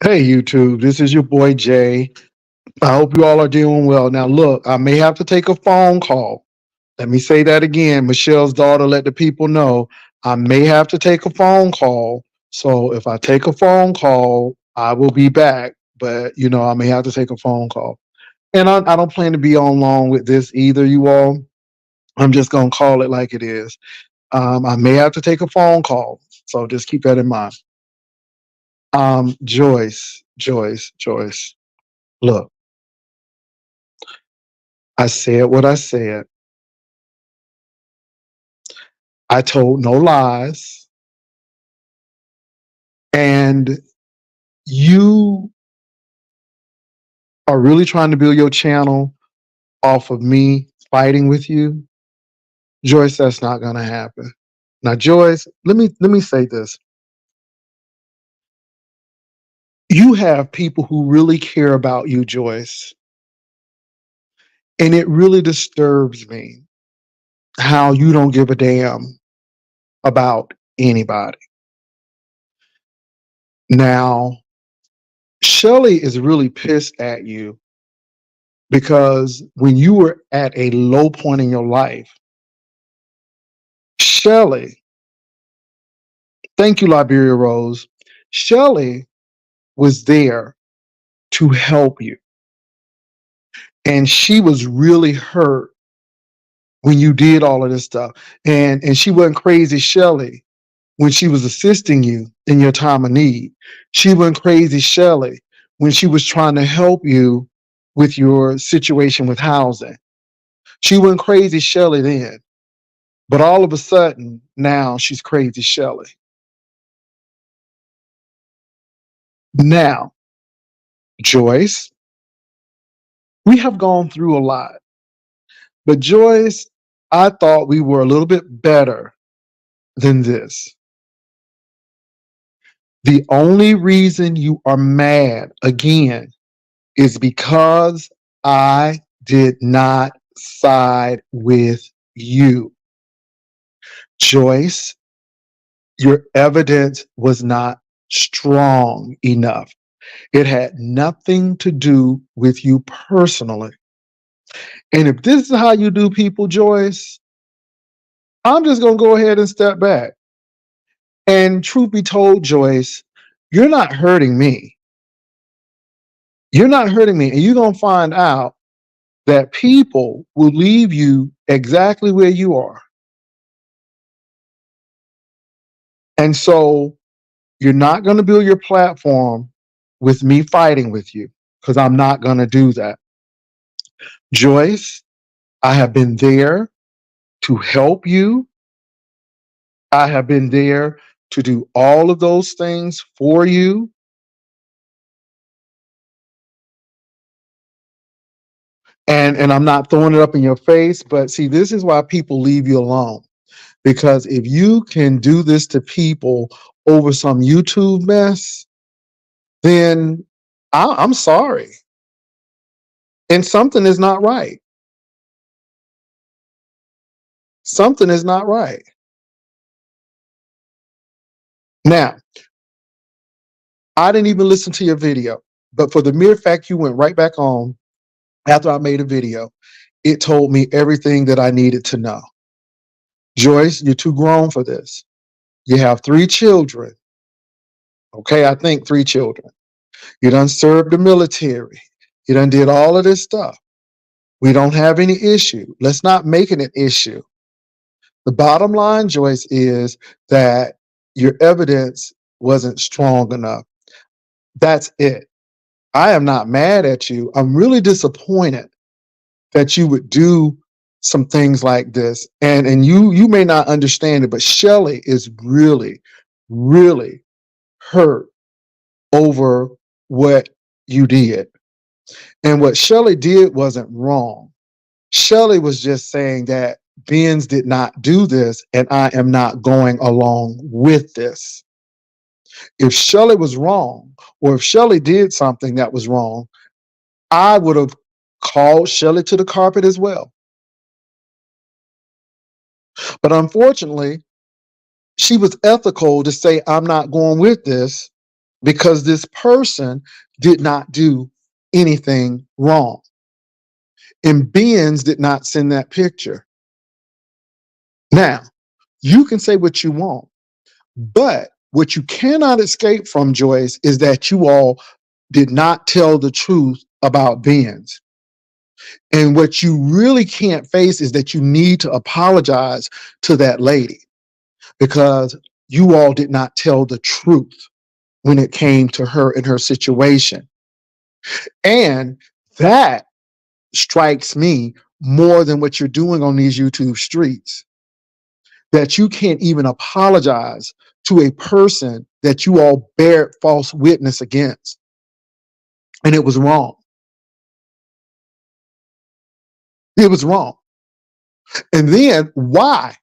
Hey YouTube, this is your boy Jay. I hope you all are doing well. Now, look, I may have to take a phone call. Let me say that again. Michelle's daughter let the people know I may have to take a phone call. So if I take a phone call, I will be back. But, I may have to take a phone call. And I don't plan to be on long with this either, you all. I'm just going to call it like it is. I may have to take a phone call. So just keep that in mind. Joyce, look. I said what I said. I told no lies. And you are really trying to build your channel off of me fighting with you. Joyce, that's not gonna happen. Now, Joyce, let me say this. You have people who really care about you, Joyce. And it really disturbs me how you don't give a damn about anybody. Now, Shelly is really pissed at you because when you were at a low point in your life, Shelly, thank you, Liberia Rose. Shelly was there to help you. And she was really hurt when you did all of this stuff. And she wasn't crazy Shelly when she was assisting you in your time of need. She wasn't crazy Shelly when she was trying to help you with your situation with housing. She wasn't crazy Shelly then. But all of a sudden, now she's crazy Shelly. Now, Joyce, we have gone through a lot. But Joyce, I thought we were a little bit better than this. The only reason you are mad again is because I did not side with you. Joyce, your evidence was not strong enough. It had nothing to do with you personally. And if this is how you do people, Joyce, I'm just going to go ahead and step back. And truth be told, Joyce, you're not hurting me. You're not hurting me. And you're going to find out that people will leave you exactly where you are. And so you're not going to build your platform with me fighting with you because I'm not going to do that. Joyce, I have been there to help you. I have been there to do all of those things for you. And I'm not throwing it up in your face, but see, this is why people leave you alone. Because if you can do this to people over some YouTube mess, then I'm sorry. And something is not right. Something is not right. Now, I didn't even listen to your video, but for the mere fact you went right back on after I made a video, it told me everything that I needed to know. Joyce, you're too grown for this. You have 3 children. Okay, I think 3 children. You done served the military. You done did all of this stuff. We don't have any issue. Let's not make it an issue. The bottom line, Joyce, is that your evidence wasn't strong enough. That's it. I am not mad at you. I'm really disappointed that you would do some things like this. And you may not understand it, but Shelly is really, really hurt over what you did. And what Shelly did wasn't wrong. Shelly was just saying that Benz did not do this, and I am not going along with this. If Shelly was wrong, or if Shelly did something that was wrong, I would have called Shelly to the carpet as well. But unfortunately, she was ethical to say, I'm not going with this. because this person did not do anything wrong. And Benz did not send that picture. Now, you can say what you want, but what you cannot escape from, Joyce, is that you all did not tell the truth about Benz. And what you really can't face is that you need to apologize to that lady because you all did not tell the truth when it came to her and her situation. And that strikes me more than what you're doing on these YouTube streets, that you can't even apologize to a person that you all bear false witness against. And it was wrong. It was wrong. And then why?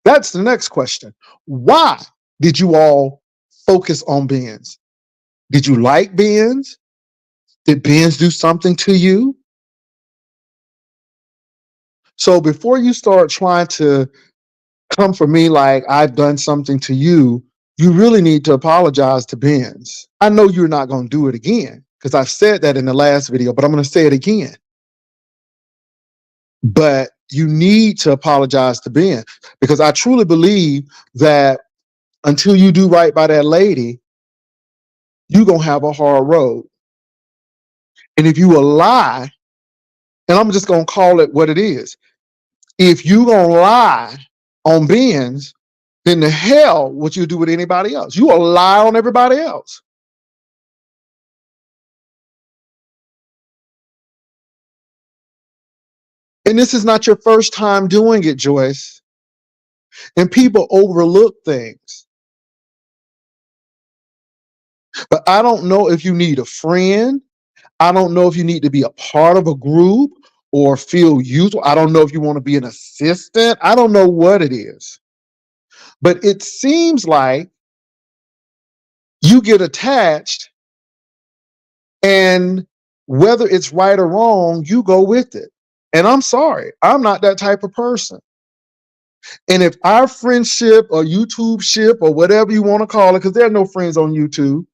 That's the next question. Why did you all focus on Benz? Did you like Benz? Did Benz do something to you? So before you start trying to come for me like I've done something to you, you really need to apologize to Benz. I know you're not going to do it again because I've said that in the last video, but I'm going to say it again. But you need to apologize to Benz because I truly believe that until you do right by that lady, you're going to have a hard road. And if you will lie, and I'm just going to call it what it is, if you going to lie on Benz, then the hell what you do with anybody else. You will lie on everybody else. And this is not your first time doing it, Joyce. And people overlook things. But I don't know if you need a friend. I don't know if you need to be a part of a group or feel useful. I don't know if you want to be an assistant. I don't know what it is. But it seems like you get attached, and whether it's right or wrong, you go with it. And I'm sorry, I'm not that type of person. And if our friendship or YouTube ship or whatever you want to call it, because there are no friends on YouTube,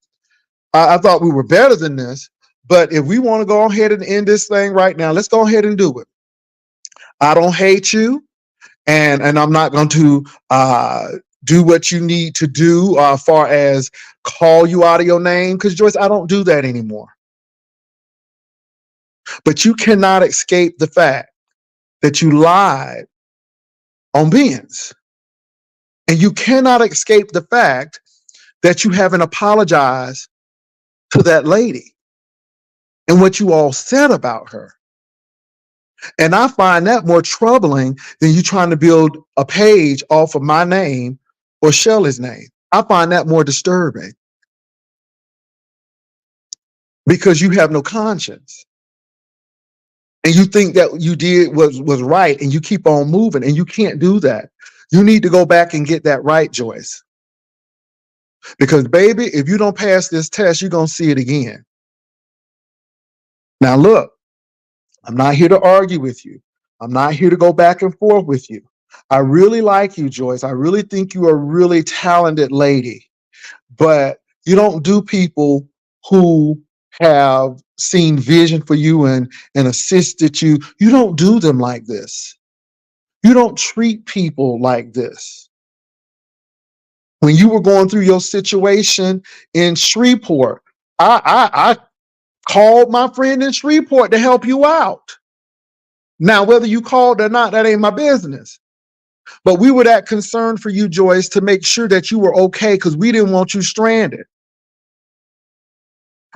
I thought we were better than this. But if we want to go ahead and end this thing right now, let's go ahead and do it. I don't hate you, and I'm not going to do what you need to do as far as call you out of your name, because Joyce, I don't do that anymore. But you cannot escape the fact that you lied on Benz. And you cannot escape the fact that you haven't apologized to that lady and what you all said about her. And I find that more troubling than you trying to build a page off of my name or Shelley's name. I find that more disturbing because you have no conscience. And you think that you did was right, and you keep on moving, and you can't do that. You need to go back and get that right, Joyce. Because baby, if you don't pass this test, you're going to see it again. Now look, I'm not here to argue with you. I'm not here to go back and forth with you. I really like you, Joyce. I really think you are a really talented lady, but you don't do people who have seen vision for you and assisted you. You don't do them like this. You don't treat people like this. When you were going through your situation in Shreveport, I called my friend in Shreveport to help you out. Now, whether you called or not, that ain't my business. But we were that concerned for you, Joyce, to make sure that you were okay because we didn't want you stranded.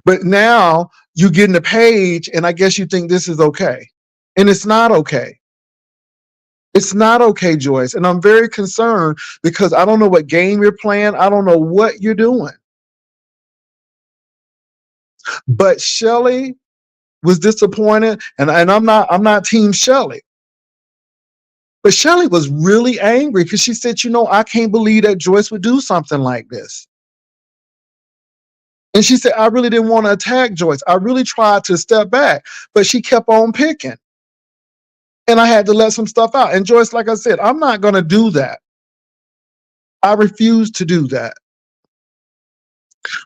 But now you get in the page, and I guess you think this is okay. And it's not okay. It's not okay, Joyce. And I'm very concerned because I don't know what game you're playing. I don't know what you're doing. But Shelley was disappointed, and I'm not team Shelley. But Shelley was really angry because she said, I can't believe that Joyce would do something like this. And she said, I really didn't want to attack Joyce. I really tried to step back, but she kept on picking. And I had to let some stuff out. And Joyce, like I said, I'm not going to do that. I refuse to do that.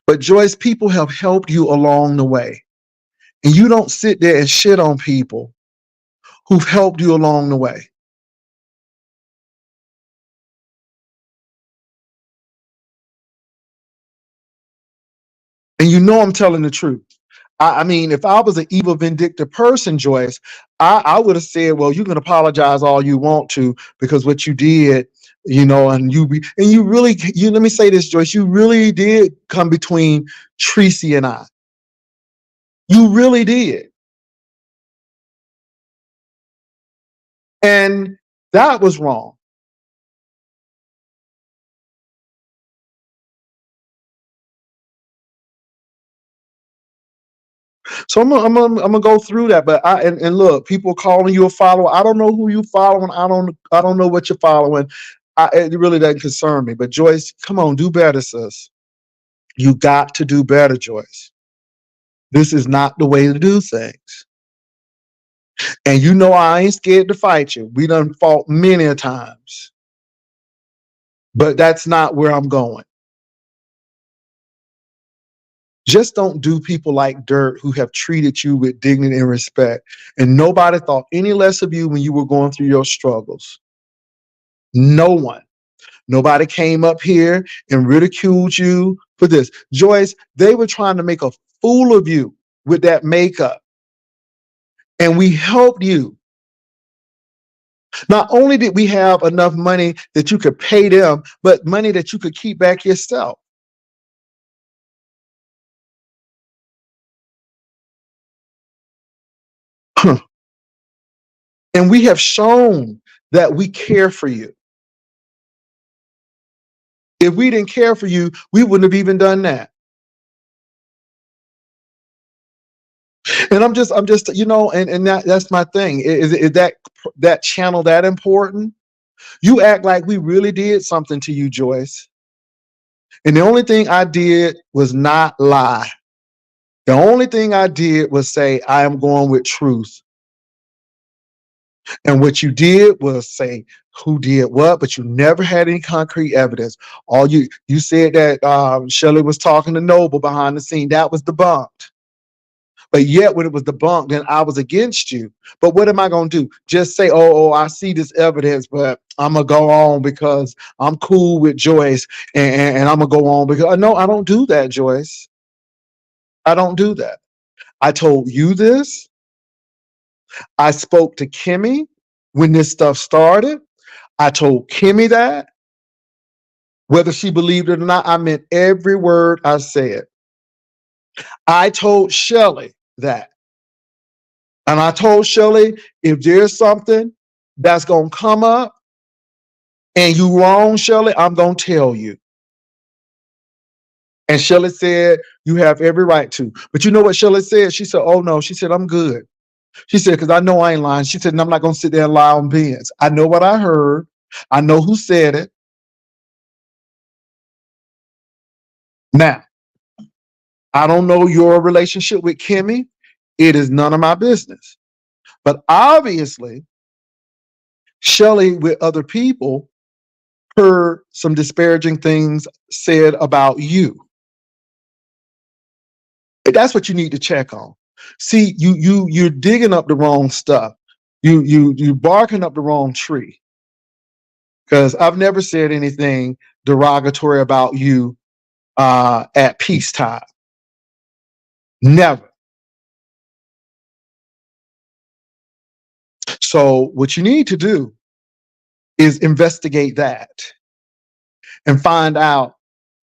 But Joyce, people have helped you along the way. And you don't sit there and shit on people who've helped you along the way. And you know I'm telling the truth. I mean, if I was an evil, vindictive person, Joyce, I would have said, well, you can apologize all you want to because what you did, and you really, let me say this, Joyce, you really did come between Tracy and I. You really did. And that was wrong. So I'm gonna go through that. But and look, people calling you a follower. I don't know who you following. I don't know what you're following. It really doesn't concern me. But Joyce, come on, do better, sis. You got to do better, Joyce. This is not the way to do things. And you know I ain't scared to fight you. We done fought many a times. But that's not where I'm going. Just don't do people like dirt who have treated you with dignity and respect. And nobody thought any less of you when you were going through your struggles. No one. Nobody came up here and ridiculed you for this. Joyce, they were trying to make a fool of you with that makeup. And we helped you. Not only did we have enough money that you could pay them, but money that you could keep back yourself. And we have shown that we care for you. If we didn't care for you, we wouldn't have even done that. And I'm just, and that's my thing. Is that channel that important? You act like we really did something to you, Joyce. And the only thing I did was not lie. The only thing I did was say, I am going with truth. And what you did was say who did what, but you never had any concrete evidence. All you said that Shelley was talking to Noble behind the scene. That was debunked. But yet, when it was debunked, then I was against you. But what am I going to do? Just say, I see this evidence, but I'm going to go on because I'm cool with Joyce and I'm going to go on because no, I don't do that, Joyce. I don't do that. I told you this. I spoke to Kimmy when this stuff started. I told Kimmy that. Whether she believed it or not, I meant every word I said. I told Shelley that. And I told Shelley, if there's something that's going to come up and you wrong, Shelley, I'm going to tell you. And Shelley said, you have every right to. But you know what Shelley said? She said, oh, no. She said, I'm good. She said, because I know I ain't lying. She said, and I'm not going to sit there and lie on Benz. I know what I heard. I know who said it. Now, I don't know your relationship with Kimmy. It is none of my business. But obviously, Shelley with other people heard some disparaging things said about you. That's what you need to check on. See, you're digging up the wrong stuff. You barking up the wrong tree. Because I've never said anything derogatory about you at peacetime. Never. So what you need to do is investigate that and find out,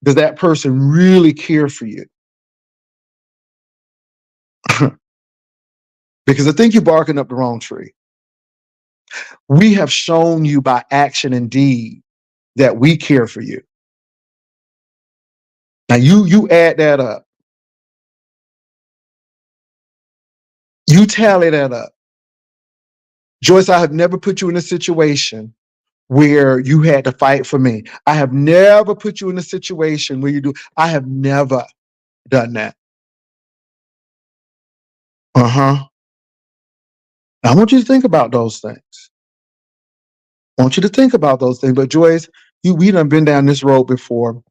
does that person really care for you? Because I think you're barking up the wrong tree. We have shown you by action and deed that we care for you. Now you add that up. You tally that up. Joyce, I have never put you in a situation where you had to fight for me. I have never put you in a situation where you do. I have never done that. Uh-huh. I want you to think about those things. I want you to think about those things. But Joyce, we done been down this road before.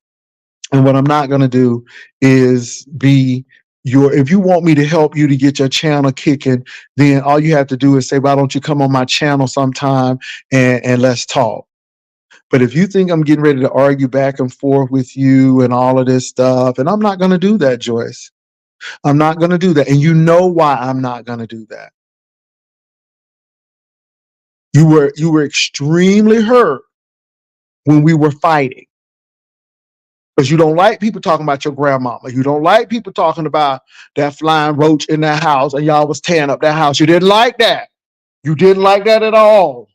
And what I'm not going to do is be if you want me to help you to get your channel kicking, then all you have to do is say, why don't you come on my channel sometime and let's talk. But if you think I'm getting ready to argue back and forth with you and all of this stuff, and I'm not going to do that, Joyce. I'm not going to do that. And you know why I'm not going to do that. You were extremely hurt when we were fighting. Because you don't like people talking about your grandmama. You don't like people talking about that flying roach in that house and y'all was tearing up that house. You didn't like that. You didn't like that at all.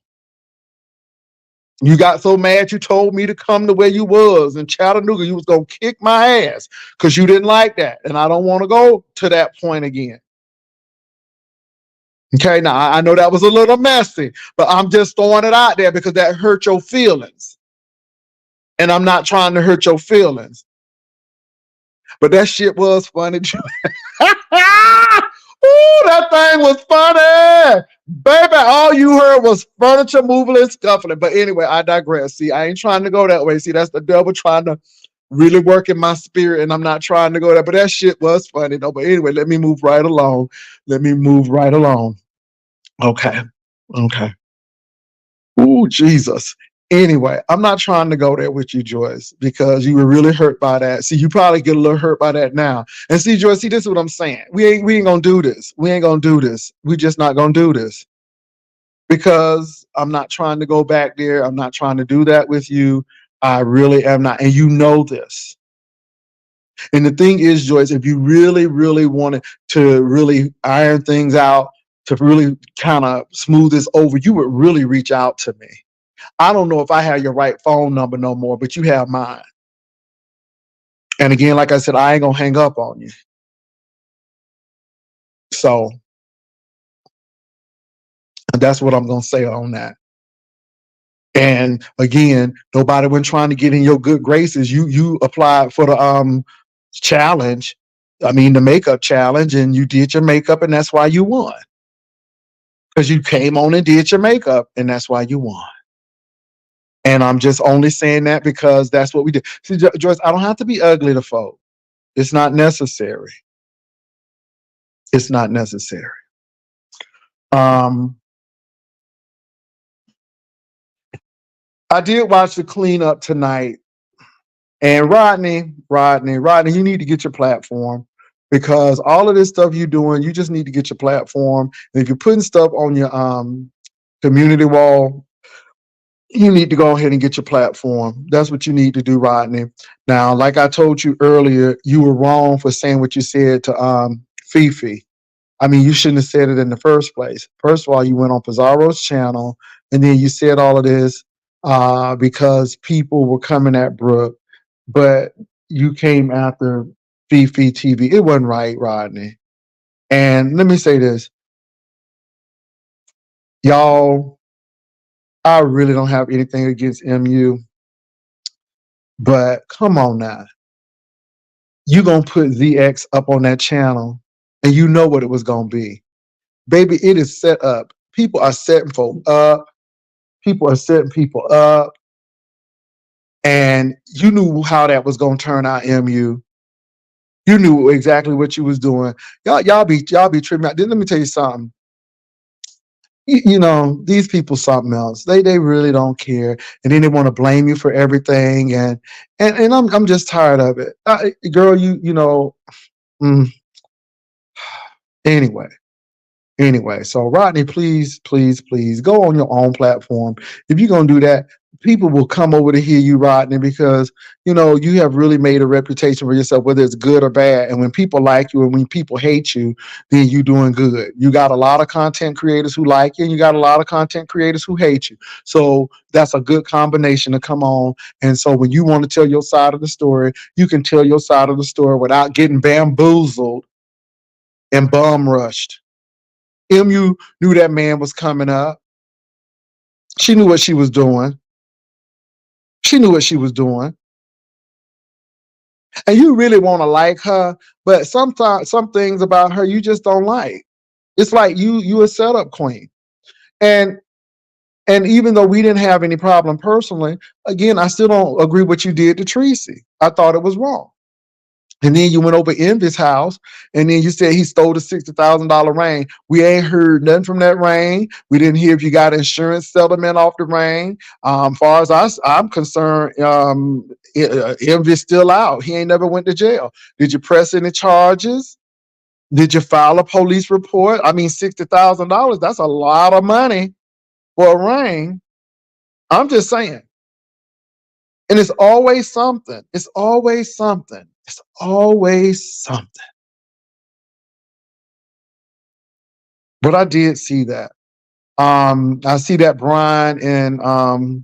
You got so mad you told me to come to where you was in Chattanooga. You was going to kick my ass because you didn't like that. And I don't want to go to that point again. Okay, now I know that was a little messy, but I'm just throwing it out there because that hurt your feelings. And I'm not trying to hurt your feelings. But that shit was funny. Ooh, that thing was funny. Baby, all you heard was furniture moving and scuffling. But anyway, I digress. See, I ain't trying to go that way. See, that's the devil trying to really work in my spirit, and I'm not trying to go there. But that shit was funny, though. But anyway, let me move right along. Let me move right along. Okay. Okay. Ooh, Jesus. Anyway, I'm not trying to go there with you, Joyce, because you were really hurt by that. See, you probably get a little hurt by that now. And see, Joyce, see, this is what I'm saying. We ain't gonna do this. We ain't gonna do this. We just not gonna do this. Because I'm not trying to go back there. I'm not trying to do that with you. I really am not. And you know this. And the thing is, Joyce, if you really, really wanted to really iron things out, to really kind of smooth this over, you would really reach out to me. I don't know if I have your right phone number no more, but you have mine. And again, like I said, I ain't gonna hang up on you. So that's what I'm gonna say on that. And again, nobody went trying to get in your good graces. You applied for the challenge. I mean the makeup challenge, and you did your makeup, and that's why you won. Because you came on and did your makeup, and that's why you won. And I'm just only saying that because that's what we did. See, Joyce, I don't have to be ugly to folk. It's not necessary. It's not necessary. Um, I did watch the cleanup tonight, and Rodney, you need to get your platform because all of this stuff you're doing, you just need to get your platform. And if you're putting stuff on your community wall, you need to go ahead and get your platform. That's what you need to do, Rodney. Now, like I told you earlier, you were wrong for saying what you said to Fifi. I mean, you shouldn't have said it in the first place. First of all, you went on Pizarro's channel, and then you said all of this because people were coming at Brooke, but you came after Fifi TV. It wasn't right, Rodney. And let me say this, y'all. I really don't have anything against MU, but come on now. You gonna put ZX up on that channel, and you know what it was gonna be. Baby, it is set up. People are setting folk up. People are setting people up. And you knew how that was gonna turn out, MU. You knew exactly what you was doing. Y'all be tripping out. Then let me tell you something. You know, these people something else. They really don't care, and then they want to blame you for everything. And I'm just tired of it, girl. You know. Mm, anyway. Anyway, so Rodney, please, please, please go on your own platform. If you're gonna do that, people will come over to hear you, Rodney, because you know you have really made a reputation for yourself, whether it's good or bad. And when people like you and when people hate you, then you're doing good. You got a lot of content creators who like you, and you got a lot of content creators who hate you. So that's a good combination to come on. And so when you want to tell your side of the story, you can tell your side of the story without getting bamboozled and bum rushed. MU knew that man was coming up. She knew what she was doing. She knew what she was doing. And you really want to like her, but sometimes some things about her you just don't like. It's like you a setup queen. And even though we didn't have any problem personally, again, I still don't agree what you did to Tracy. I thought it was wrong. And then you went over Envy's house, and then you said he stole the $60,000 ring. We ain't heard nothing from that ring. We didn't hear if you got insurance settlement off the ring. Far as I'm concerned, Envy's still out. He ain't never went to jail. Did you press any charges? Did you file a police report? I mean, $60,000, that's a lot of money for a ring. I'm just saying. And it's always something. It's always something. It's always something. But I did see that. I see that Brian and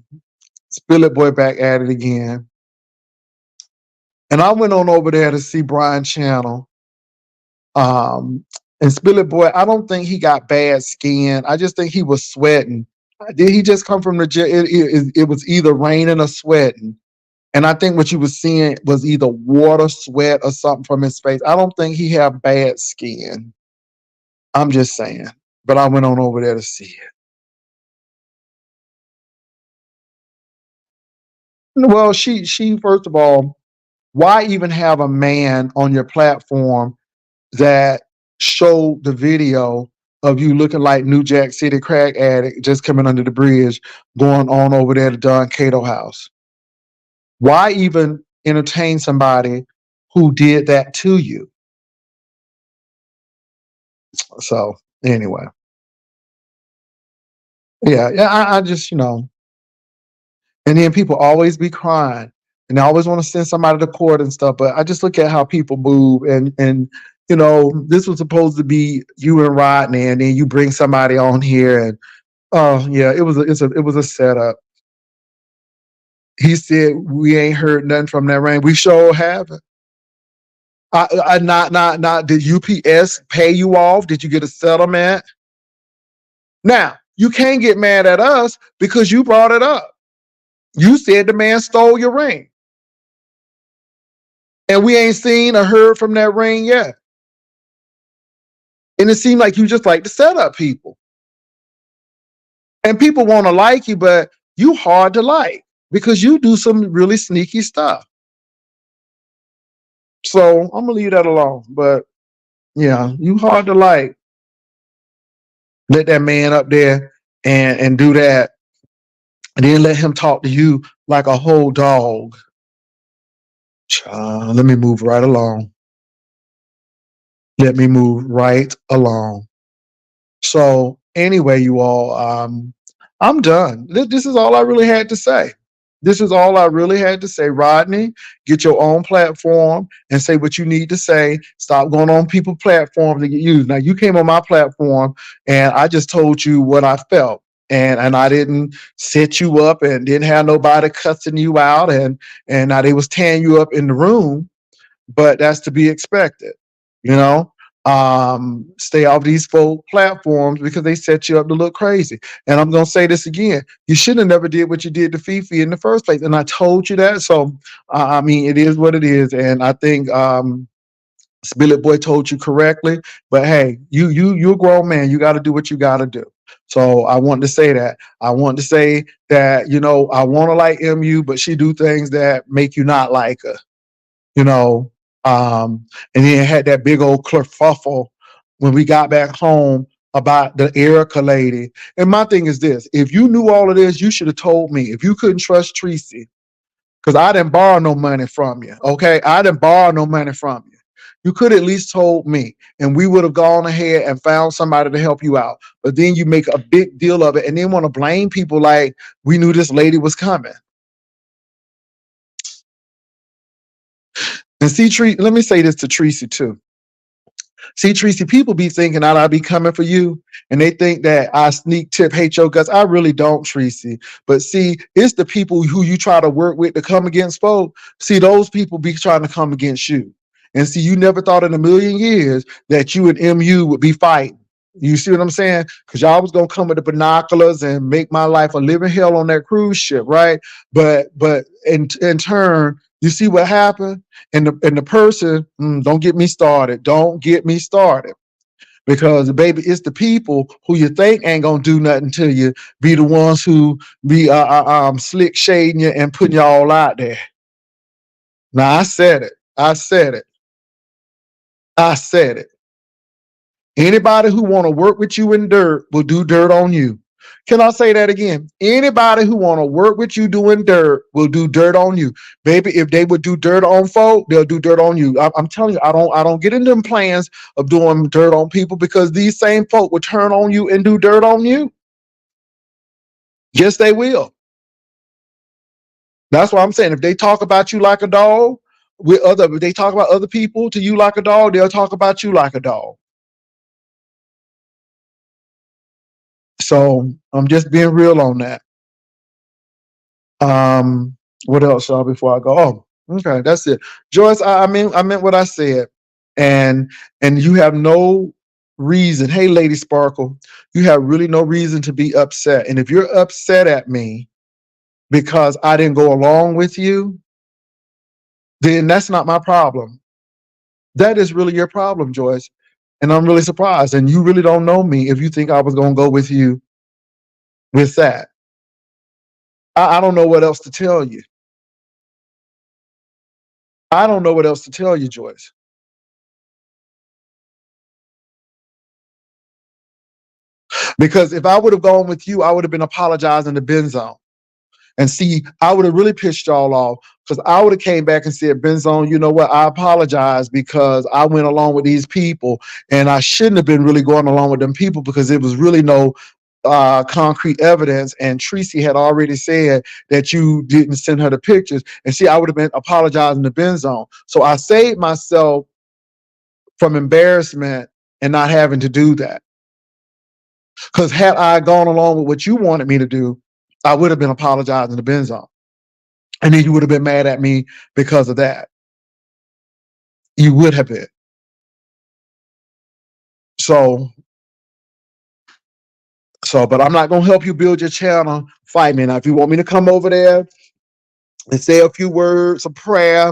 Spill It Boy back at it again. And I went on over there to see Brian's channel. And Spill It Boy, I don't think he got bad skin. I just think he was sweating. Did he just come from the jail? It was either raining or sweating. And I think what you were seeing was either water, sweat, or something from his face. I don't think he had bad skin. I'm just saying. But I went on over there to see it. Well, she first of all, why even have a man on your platform that showed the video of you looking like New Jack City crack addict just coming under the bridge, going on over there to Don Cato house? Why even entertain somebody who did that to you? So anyway, yeah, I just and then people always be crying and they always want to send somebody to court and stuff. But I just look at how people move and this was supposed to be you and Rodney, and then you bring somebody on here and oh yeah, it was a setup. He said we ain't heard nothing from that ring. We sure haven't. I not did UPS pay you off? Did you get a settlement? Now you can't get mad at us because you brought it up. You said the man stole your ring. And we ain't seen or heard from that ring yet. And it seemed like you just like to set up people. And people want to like you, but you hard to like because you do some really sneaky stuff. So I'm gonna leave that alone. But yeah, you hard to like. Let that man up there and do that. And then let him talk to you like a whole dog. Let me move right along. Let me move right along. So anyway, you all, I'm done. This is all I really had to say. This is all I really had to say. Rodney, get your own platform and say what you need to say. Stop going on people's platforms to get used. Now you came on my platform and I just told you what I felt. And I didn't set you up and didn't have nobody cussing you out and now they was tearing you up in the room, but that's to be expected, you know. Stay off these folk platforms because they set you up to look crazy. And I'm gonna say this again: you should have never did what you did to Fifi in the first place. And I told you that. So I mean, it is what it is. And I think Spill It Boy told you correctly. But hey, you're a grown man. You got to do what you got to do. So I want to say that. I want to say that I want to like MU, but she do things that make you not like her. you know. And then had that big old kerfuffle when we got back home about the Erica lady. And my thing is this: if you knew all of this, you should have told me. If you couldn't trust Tracy, because I didn't borrow no money from you, okay? I didn't borrow no money from you. You could at least told me, and we would have gone ahead and found somebody to help you out. But then you make a big deal of it and then want to blame people like we knew this lady was coming. And see, let me say this to Tracy too. See, Tracy, people be thinking I'll be coming for you, and they think that I sneak tip hate your guts. I really don't, Tracy. But see, it's the people who you try to work with to come against folk. See, those people be trying to come against you. And see, you never thought in a million years that you and MU would be fighting. You see what I'm saying? Because y'all was gonna come with the binoculars and make my life a living hell on that cruise ship, right? But in turn, you see what happened? And the person, don't get me started. Don't get me started. Because baby, it's the people who you think ain't gonna do nothing to you, be the ones who be slick shading you and putting you all out there. Now I said it. I said it. I said it. Anybody who want to work with you in dirt will do dirt on you. Can I say that again? Anybody who want to work with you doing dirt will do dirt on you. Baby, if they would do dirt on folk, they'll do dirt on you. I'm telling you, I don't get into them plans of doing dirt on people because these same folk will turn on you and do dirt on you. Yes, they will. That's why I'm saying if they talk about you like a dog, if they talk about other people to you like a dog, they'll talk about you like a dog. So I'm just being real on that. What else, y'all? Before I go, oh, okay, that's it. Joyce, I meant what I said, and you have no reason. Hey, Lady Sparkle, you have really no reason to be upset. And if you're upset at me because I didn't go along with you, then that's not my problem. That is really your problem, Joyce. And I'm really surprised. And you really don't know me if you think I was going to go with you with that. I don't know what else to tell you. I don't know what else to tell you, Joyce. Because if I would have gone with you, I would have been apologizing to Benzone. And see, I would have really pissed y'all off because I would have came back and said, Benzone, you know what? I apologize because I went along with these people and I shouldn't have been really going along with them people because it was really no concrete evidence. And Tracy had already said that you didn't send her the pictures. And see, I would have been apologizing to Benzone. So I saved myself from embarrassment and not having to do that. Because had I gone along with what you wanted me to do, I would have been apologizing to Benzone. And then you would have been mad at me because of that. You would have been. So, but I'm not gonna help you build your channel. Fight me. Now, if you want me to come over there and say a few words of prayer,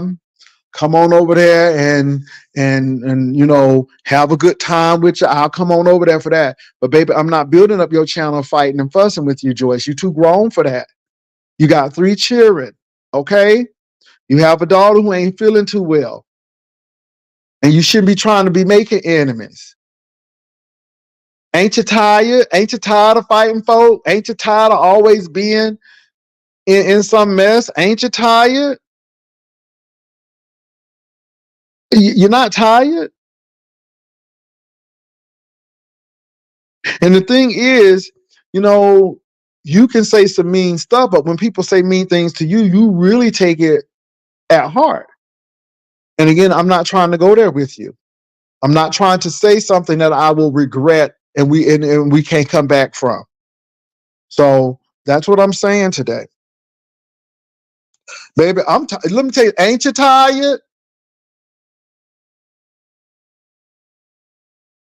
come on over there and have a good time with you. I'll come on over there for that. But baby, I'm not building up your channel fighting and fussing with you, Joyce. You're too grown for that. You got 3 children, okay? You have a daughter who ain't feeling too well. And you shouldn't be trying to be making enemies. Ain't you tired? Ain't you tired of fighting folk? Ain't you tired of always being in some mess? Ain't you tired? You're not tired? And the thing is, you know, you can say some mean stuff, but when people say mean things to you, you really take it at heart. And again, I'm not trying to go there with you. I'm not trying to say something that I will regret and we can't come back from. So that's what I'm saying today. Baby, let me tell you, ain't you tired?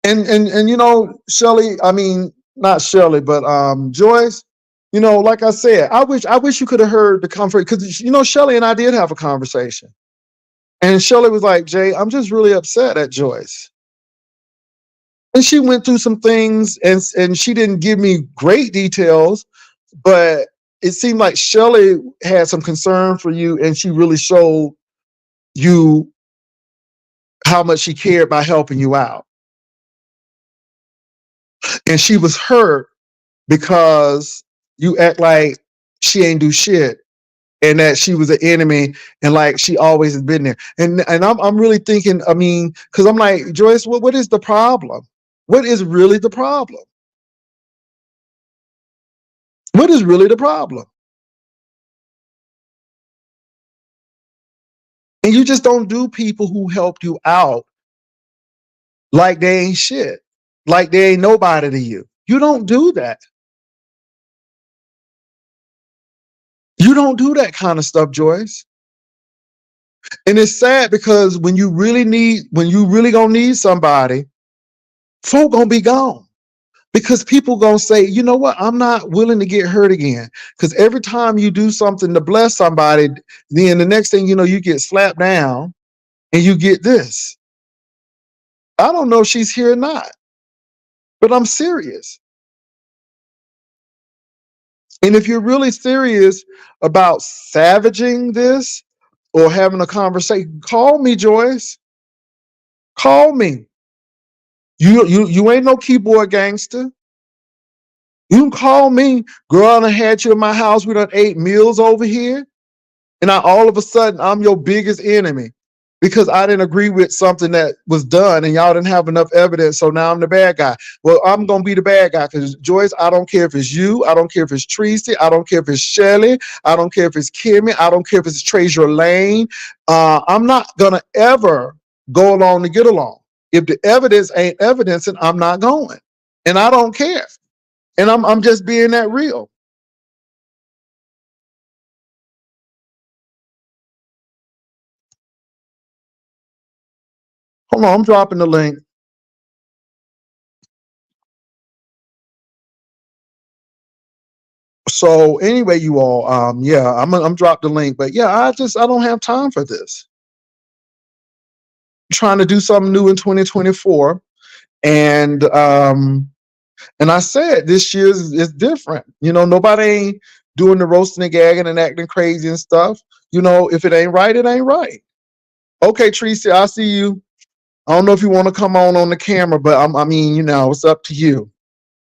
And Shelly, I mean, not Shelly, but Joyce, like I said, I wish you could have heard the comfort because Shelly and I did have a conversation. And Shelly was like, Jay, I'm just really upset at Joyce. And she went through some things and she didn't give me great details, but it seemed like Shelly had some concern for you and she really showed you how much she cared by helping you out. And she was hurt because you act like she ain't do shit and that she was an enemy and like she always has been there. And I'm really thinking, I mean, because I'm like, Joyce, what is the problem? What is really the problem? What is really the problem? And you just don't do people who helped you out like they ain't shit, like they ain't nobody to you. You don't do that. You don't do that kind of stuff, Joyce. And it's sad because when you really gonna need somebody, folk gonna be gone. Because people gonna say, you know what, I'm not willing to get hurt again. Because every time you do something to bless somebody, then the next thing you know, you get slapped down and you get this. I don't know if she's here or not, but I'm serious. And if you're really serious about savaging this, or having a conversation, call me, Joyce. Call me. You ain't no keyboard gangster. You can call me. Girl, I done had you in my house. We done ate meals over here. And now all of a sudden I'm your biggest enemy because I didn't agree with something that was done and y'all didn't have enough evidence. So now I'm the bad guy. Well, I'm going to be the bad guy because Joyce, I don't care if it's you. I don't care if it's Tracy. I don't care if it's Shelly. I don't care if it's Kimmy. I don't care if it's Treasure Lane. I'm not going to ever go along to get along. If the evidence ain't evidence, and I'm not going. And I don't care. And I'm just being that real. Hold on, I'm dropping the link. So anyway, you all, yeah, I'm drop the link, but yeah, I don't have time for this. I'm trying to do something new in 2024, and I said this year is different. You know, nobody ain't doing the roasting and gagging and acting crazy and stuff. You know, if it ain't right, it ain't right. Okay, Tracy, I see you. I don't know if you want to come on the camera, but I mean, you know, it's up to you.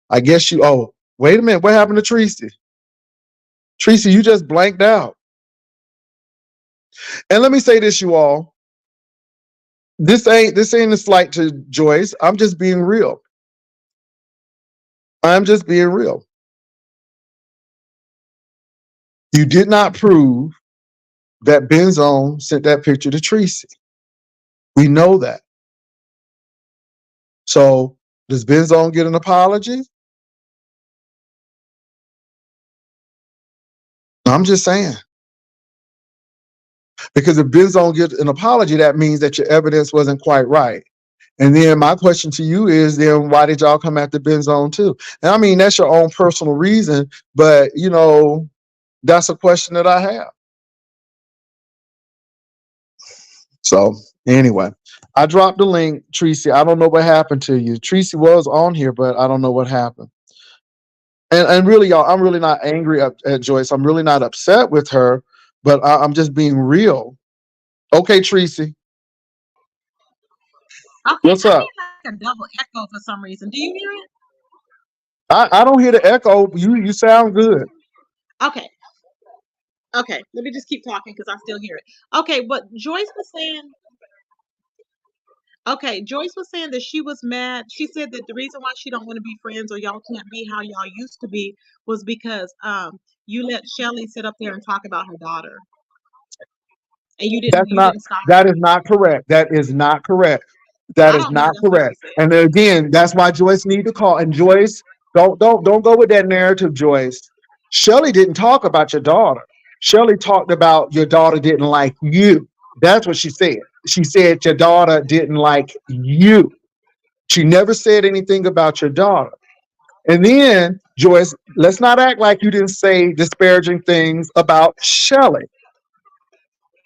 I guess you. Oh, wait a minute, what happened to Tracy? Tracy, you just blanked out. And let me say this, you all. This ain't a slight to Joyce. I'm just being real. I'm just being real. You did not prove that Benzone sent that picture to Tracy. We know that. So does Benzone get an apology? I'm just saying. Because if Benzone gets an apology, that means that your evidence wasn't quite right. And then my question to you is, then why did y'all come after Benzone too? And I mean, that's your own personal reason, but you know, that's a question that I have. So anyway, I dropped the link, Tracy. I don't know what happened to you. Tracy was on here, but I don't know what happened. And really, y'all, I'm really not angry at Joyce. I'm really not upset with her, but I'm just being real. Okay, Tracy, Okay, what's I up? hear like a double echo for some reason. Do you hear it? I don't hear the echo. You sound good. Okay, okay. Let me just keep talking because I still hear it. Okay, but Joyce was saying. Okay, Joyce was saying that she was mad. She said that the reason why she don't want to be friends or y'all can't be how y'all used to be was because you let Shelly sit up there and talk about her daughter, and That's you not didn't stop that her. is not correct. That is not correct. That I is don't know. not That's what she correct. said. And then again, that's why Joyce need to call. And Joyce, don't go with that narrative, Joyce. Shelley didn't talk about your daughter. Shelley talked about your daughter didn't like you. That's what she said. She said your daughter didn't like you. She never said anything about your daughter. And then, Joyce, let's not act like you didn't say disparaging things about Shelley.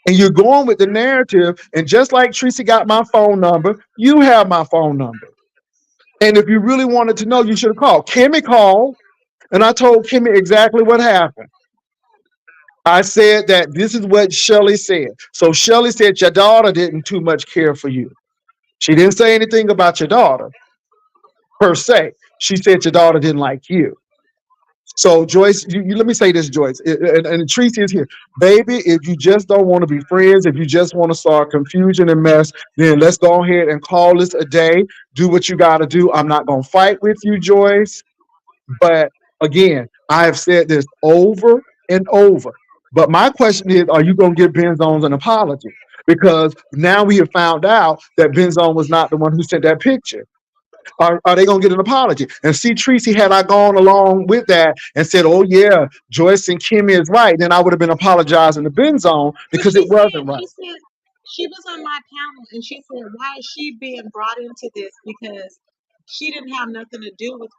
And you're going with the narrative. And just like Tracy got my phone number, you have my phone number. And if you really wanted to know, you should have called. Kimmy called, and I told Kimmy exactly what happened. I said that this is what Shelly said. So Shelly said your daughter didn't too much care for you. She didn't say anything about your daughter per se. She said your daughter didn't like you. So Joyce, let me say this, Joyce, and Tracy is here, baby. If you just don't want to be friends, if you just want to start confusion and mess, then let's go ahead and call this a day. Do what you got to do. I'm not gonna fight with you, Joyce. But again, I have said this over and over. But my question is, are you gonna give Benzone an apology? Because now we have found out that Benzone was not the one who sent that picture. Are they going to get an apology? And see, Tracy, had I gone along with that and said, oh, yeah, Joyce and Kimmy is right, then I would have been apologizing to Ben Zone But because it wasn't right. she said she was on my panel and she said, why is she being brought into this? Because she didn't have nothing to do with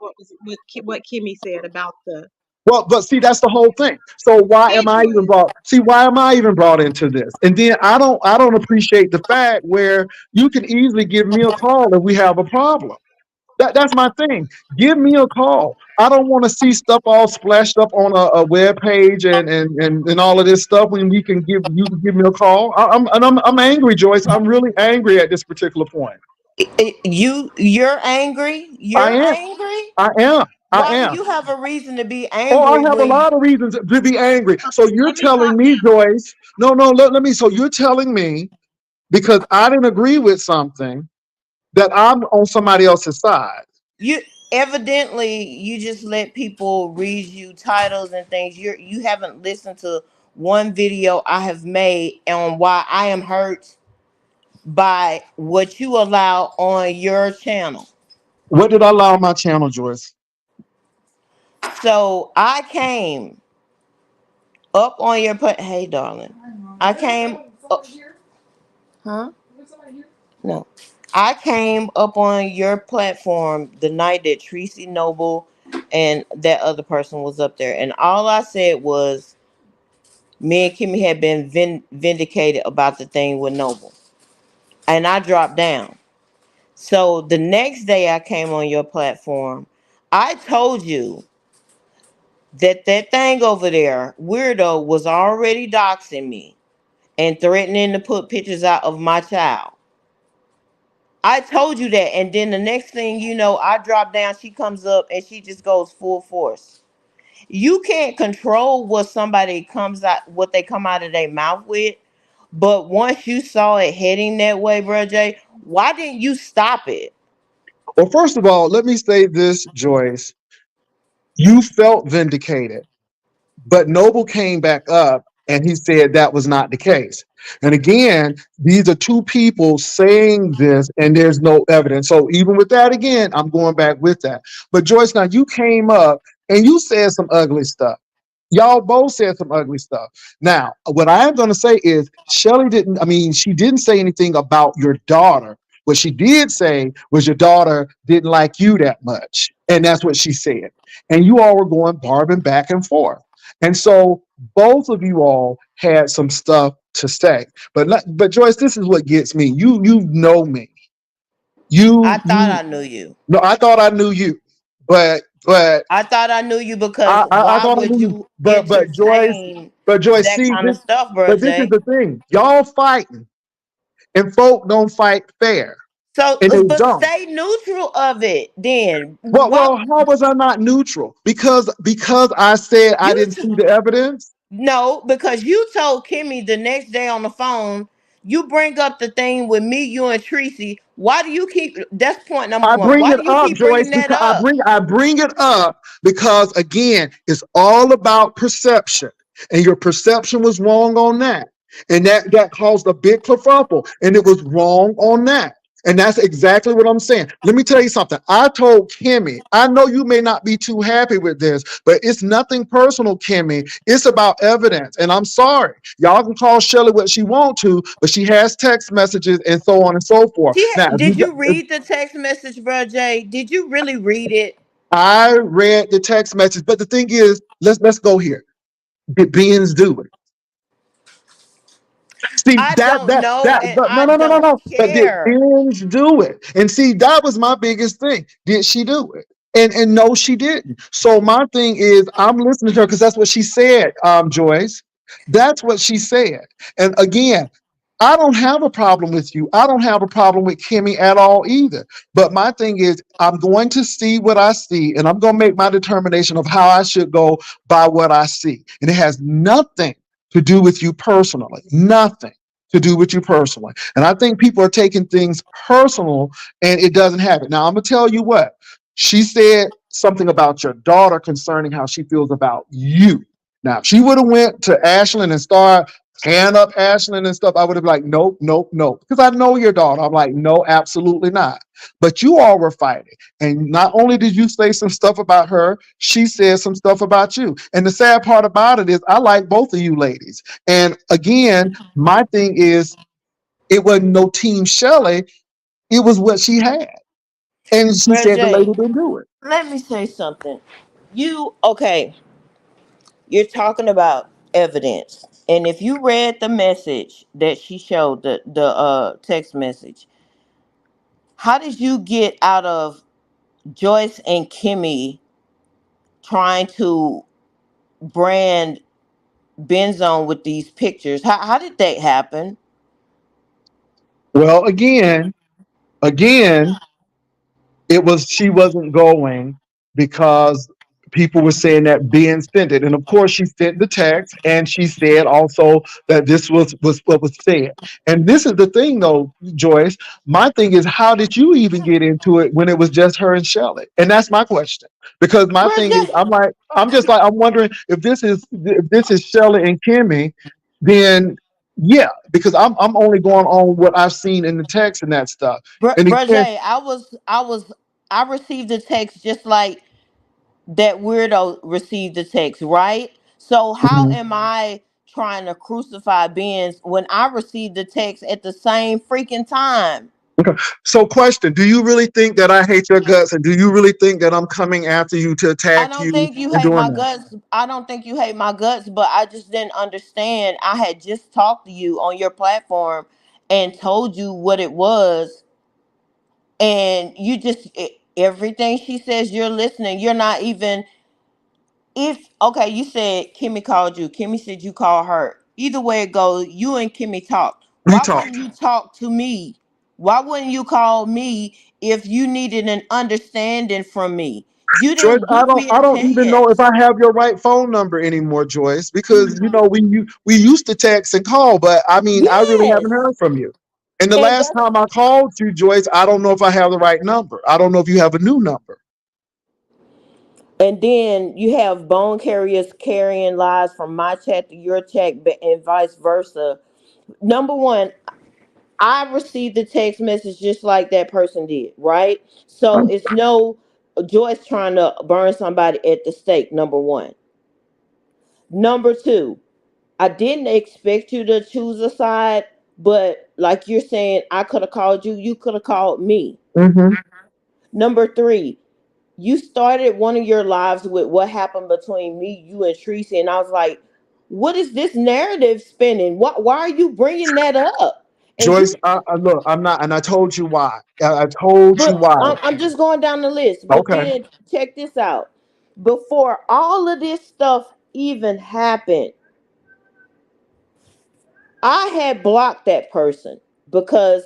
what Kimmy said about the. Well, but see, that's the whole thing. So why Hey, am I even Joyce. brought? See, why am I even brought into this? And then I don't appreciate the fact where you can easily give me a call if we have a problem. That's my thing. Give me a call. I don't want to see stuff all splashed up on a web page and all of this stuff when we can give you can give me a call. I'm angry, Joyce. I'm really angry at this particular point. You're angry. I You're am. angry. I am. I Why do am. you have a reason to be Oh, I angry have a when lot of reasons to be angry. So you're Let me talk telling me, now. Joyce, no, no, let me. So you're telling me because I didn't agree with something that I'm on somebody else's side. you evidently you just let people read you titles and things? You haven't listened to one video I have made on why I am hurt by what you allow on your channel. What did I allow on my channel, Joyce? So I came up on your hey darling. I came up, huh? No. I came up on your platform the night that Tracy Noble and that other person was up there. And all I said was me and Kimmy had been vindicated about the thing with Noble. And I dropped down. So the next day I came on your platform, I told you that that thing over there, Weirdo, was already doxing me and threatening to put pictures out of my child. I told you that, and then the next thing you know, I drop down. She comes up and she just goes full force. You can't control what somebody comes out, what they come out of their mouth with. But once you saw it heading that way, bro, Jay, why didn't you stop it? Well, first of all, let me say this, Joyce. You felt vindicated. But Noble came back up and he said that was not the case. And again, these are two people saying this and there's no evidence. So even with that, again, I'm going back with that. But Joyce, now you came up and you said some ugly stuff. Y'all both said some ugly stuff. Now, what I am going to say is Shelly didn't, I mean, she didn't say anything about your daughter. What she did say was your daughter didn't like you that much. And that's what she said. And you all were going barbing back and forth. And so both of you all had some stuff to say. But Joyce, this is what gets me. You know me. I thought You I knew you. no, I thought I knew you. But I thought I knew you because I why thought I would knew you. you But Joyce, entertain that see kind of this, stuff, bro, but this is Jay? the thing. Y'all fighting and folk don't fight fair. So, And they but don't. stay neutral of it. Then, why Well, how was I not neutral? Because I said I you? didn't see the evidence. No, because you told Kimmy the next day on the phone. You bring up the thing with me, you, and Tracy. Why do you keep? That's point number I one. bring Why it do you up, keep bringing Joyce, that because up? I bring it up because again, it's all about perception, and your perception was wrong on that, and that caused a big kerfuffle, and it was wrong on that. And that's exactly what I'm saying. Let me tell you something. I told Kimmy, I know you may not be too happy with this, but it's nothing personal, Kimmy. It's about evidence. And I'm sorry. Y'all can call Shelly what she want to, but she has text messages and so on and so forth. Now, if Did you if read the text message, bro, Jay? Did you really read it? I read the text message, but the thing is, let's go here. Did beings do it? See I that don't that know, that and but no I no no no don't no. But did care. beings do it? And see, that was my biggest thing. Did she do it? And no, she didn't. So my thing is, I'm listening to her because that's what she said, Joyce. That's what she said. And again, I don't have a problem with you. I don't have a problem with Kimmy at all either. But my thing is, I'm going to see what I see, and I'm going to make my determination of how I should go by what I see. And it has nothing to do with you personally. Nothing to do with you personally. And I think people are taking things personal, and it doesn't have it. Now, I'm going to tell you what. She said something about your daughter concerning how she feels about you. Now, if she would have went to Ashland and started tearing up Ashland and stuff, I would have been like, nope, nope, nope. Because I know your daughter. I'm like, no, absolutely not. But you all were fighting. And not only did you say some stuff about her, she said some stuff about you. And the sad part about it is I like both of you ladies. And again, my thing is it wasn't no Team Shelley. It was what she had. And she Bro, said the lady Jay, didn't do it. let me say something. You okay? You're talking about evidence, and if you read the message that she showed, the text message, how did you get out of? Joyce and Kimmy trying to brand Benzone with these pictures. How did that happen? Well, again, it was she wasn't going because people were saying that Ben sent it, and of course she sent the text, and she said also that this was what was said. And this is the thing, though, Joyce. My thing is, how did you even get into it when it was just her and Shelley? And that's my question. Because my thing is, Bridget, I'm wondering if this is Shelley and Kimmy, then yeah, because I'm only going on what I've seen in the text and that stuff. And again, Bridget, I received the text just like that weirdo received the text, right? So how mhm. am I trying to crucify Benz when I received the text at the same freaking time? Okay. So, question: do you really think that I hate your guts, and do you really think that I'm coming after you to I attack don't you think you and hate doing my that? guts. I don't think you hate my guts, but I just didn't understand. I had just talked to you on your platform and told you what it was, and you just everything she says you're listening. You're not even if okay, you said Kimmy called you. Kimmy said you called her. Either way it goes, you and Kimmy talked. We Why wouldn't talked, you talk to me? Why wouldn't you call me if you needed an understanding from me? You Joyce. didn't I give don't. me a I don't even know if chance. I have your right phone number anymore, Joyce, because we used to text and call, but I mean, I really haven't Yes. heard from you. And the And last that's time I called you, Joyce, I don't know if I have the right number. I don't know if you have a new number. and then you have bone carriers carrying lies from my chat to your chat and vice versa. Number one, I received the text message just like that person did, right? So it's no Joyce trying to burn somebody at the stake, number one. Number two, I didn't expect you to choose a side, but like you're saying, I could have called you, you could have called me. Mm-hmm. Number three, you started one of your lives with what happened between me, you, and Tracy, and I was like, "What is this narrative spinning? Why are you bringing that up?" And Joyce, you, look, I'm not, and I told you why. I told you but why. I'm just going down the list. But Okay. then check this out: before all of this stuff even happened, I had blocked that person because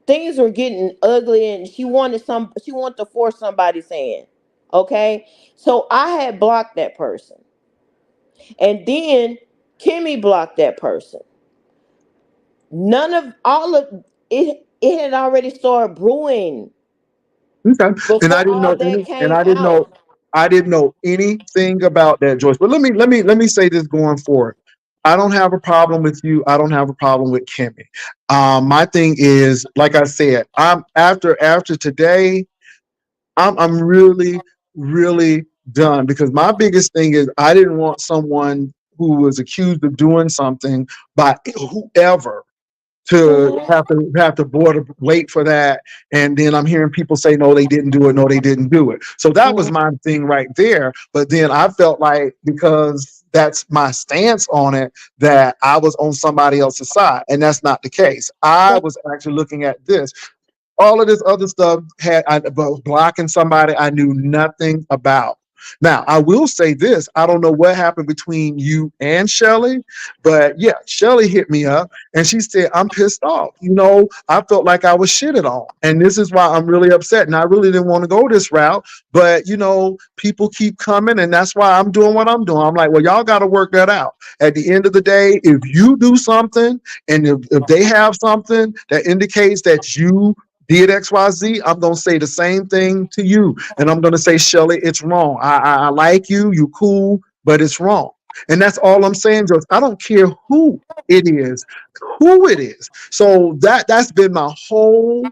things were getting ugly, and she wanted to force somebody's hand. Okay, so I had blocked that person. And then Kimmy blocked that person. None of all of it had already started brewing Okay. And I before didn't know all any, that and came out. I didn't know anything about that, Joyce. But let me say this going forward. I don't have a problem with you. I don't have a problem with Kimmy. My thing is, like I said, I'm after today, I'm really done because my biggest thing is I didn't want someone who was accused of doing something by whoever to Mhm. have to wait for that, and then I'm hearing people say no they didn't do it, no they didn't do it. So that was Mhm. my thing right there. But then I felt like because that's my stance on it, that I was on somebody else's side, and that's not the case. I was actually looking at this. All of this other stuff had I was blocking somebody I knew nothing about. Now, I will say this. I don't know what happened between you and Shelly, but yeah, Shelly hit me up and she said, I'm pissed off. I felt like I was shitted on. And this is why I'm really upset. And I really didn't want to go this route. But, people keep coming. And that's why I'm doing what I'm doing. I'm like, well, y'all got to work that out. At the end of the day, if you do something and if they have something that indicates that you did XYZ, I'm gonna say the same thing to you. And I'm gonna say, Shelly, it's wrong. I like you cool, but it's wrong. And that's all I'm saying, George. I don't care it is, who it is. So that's been my whole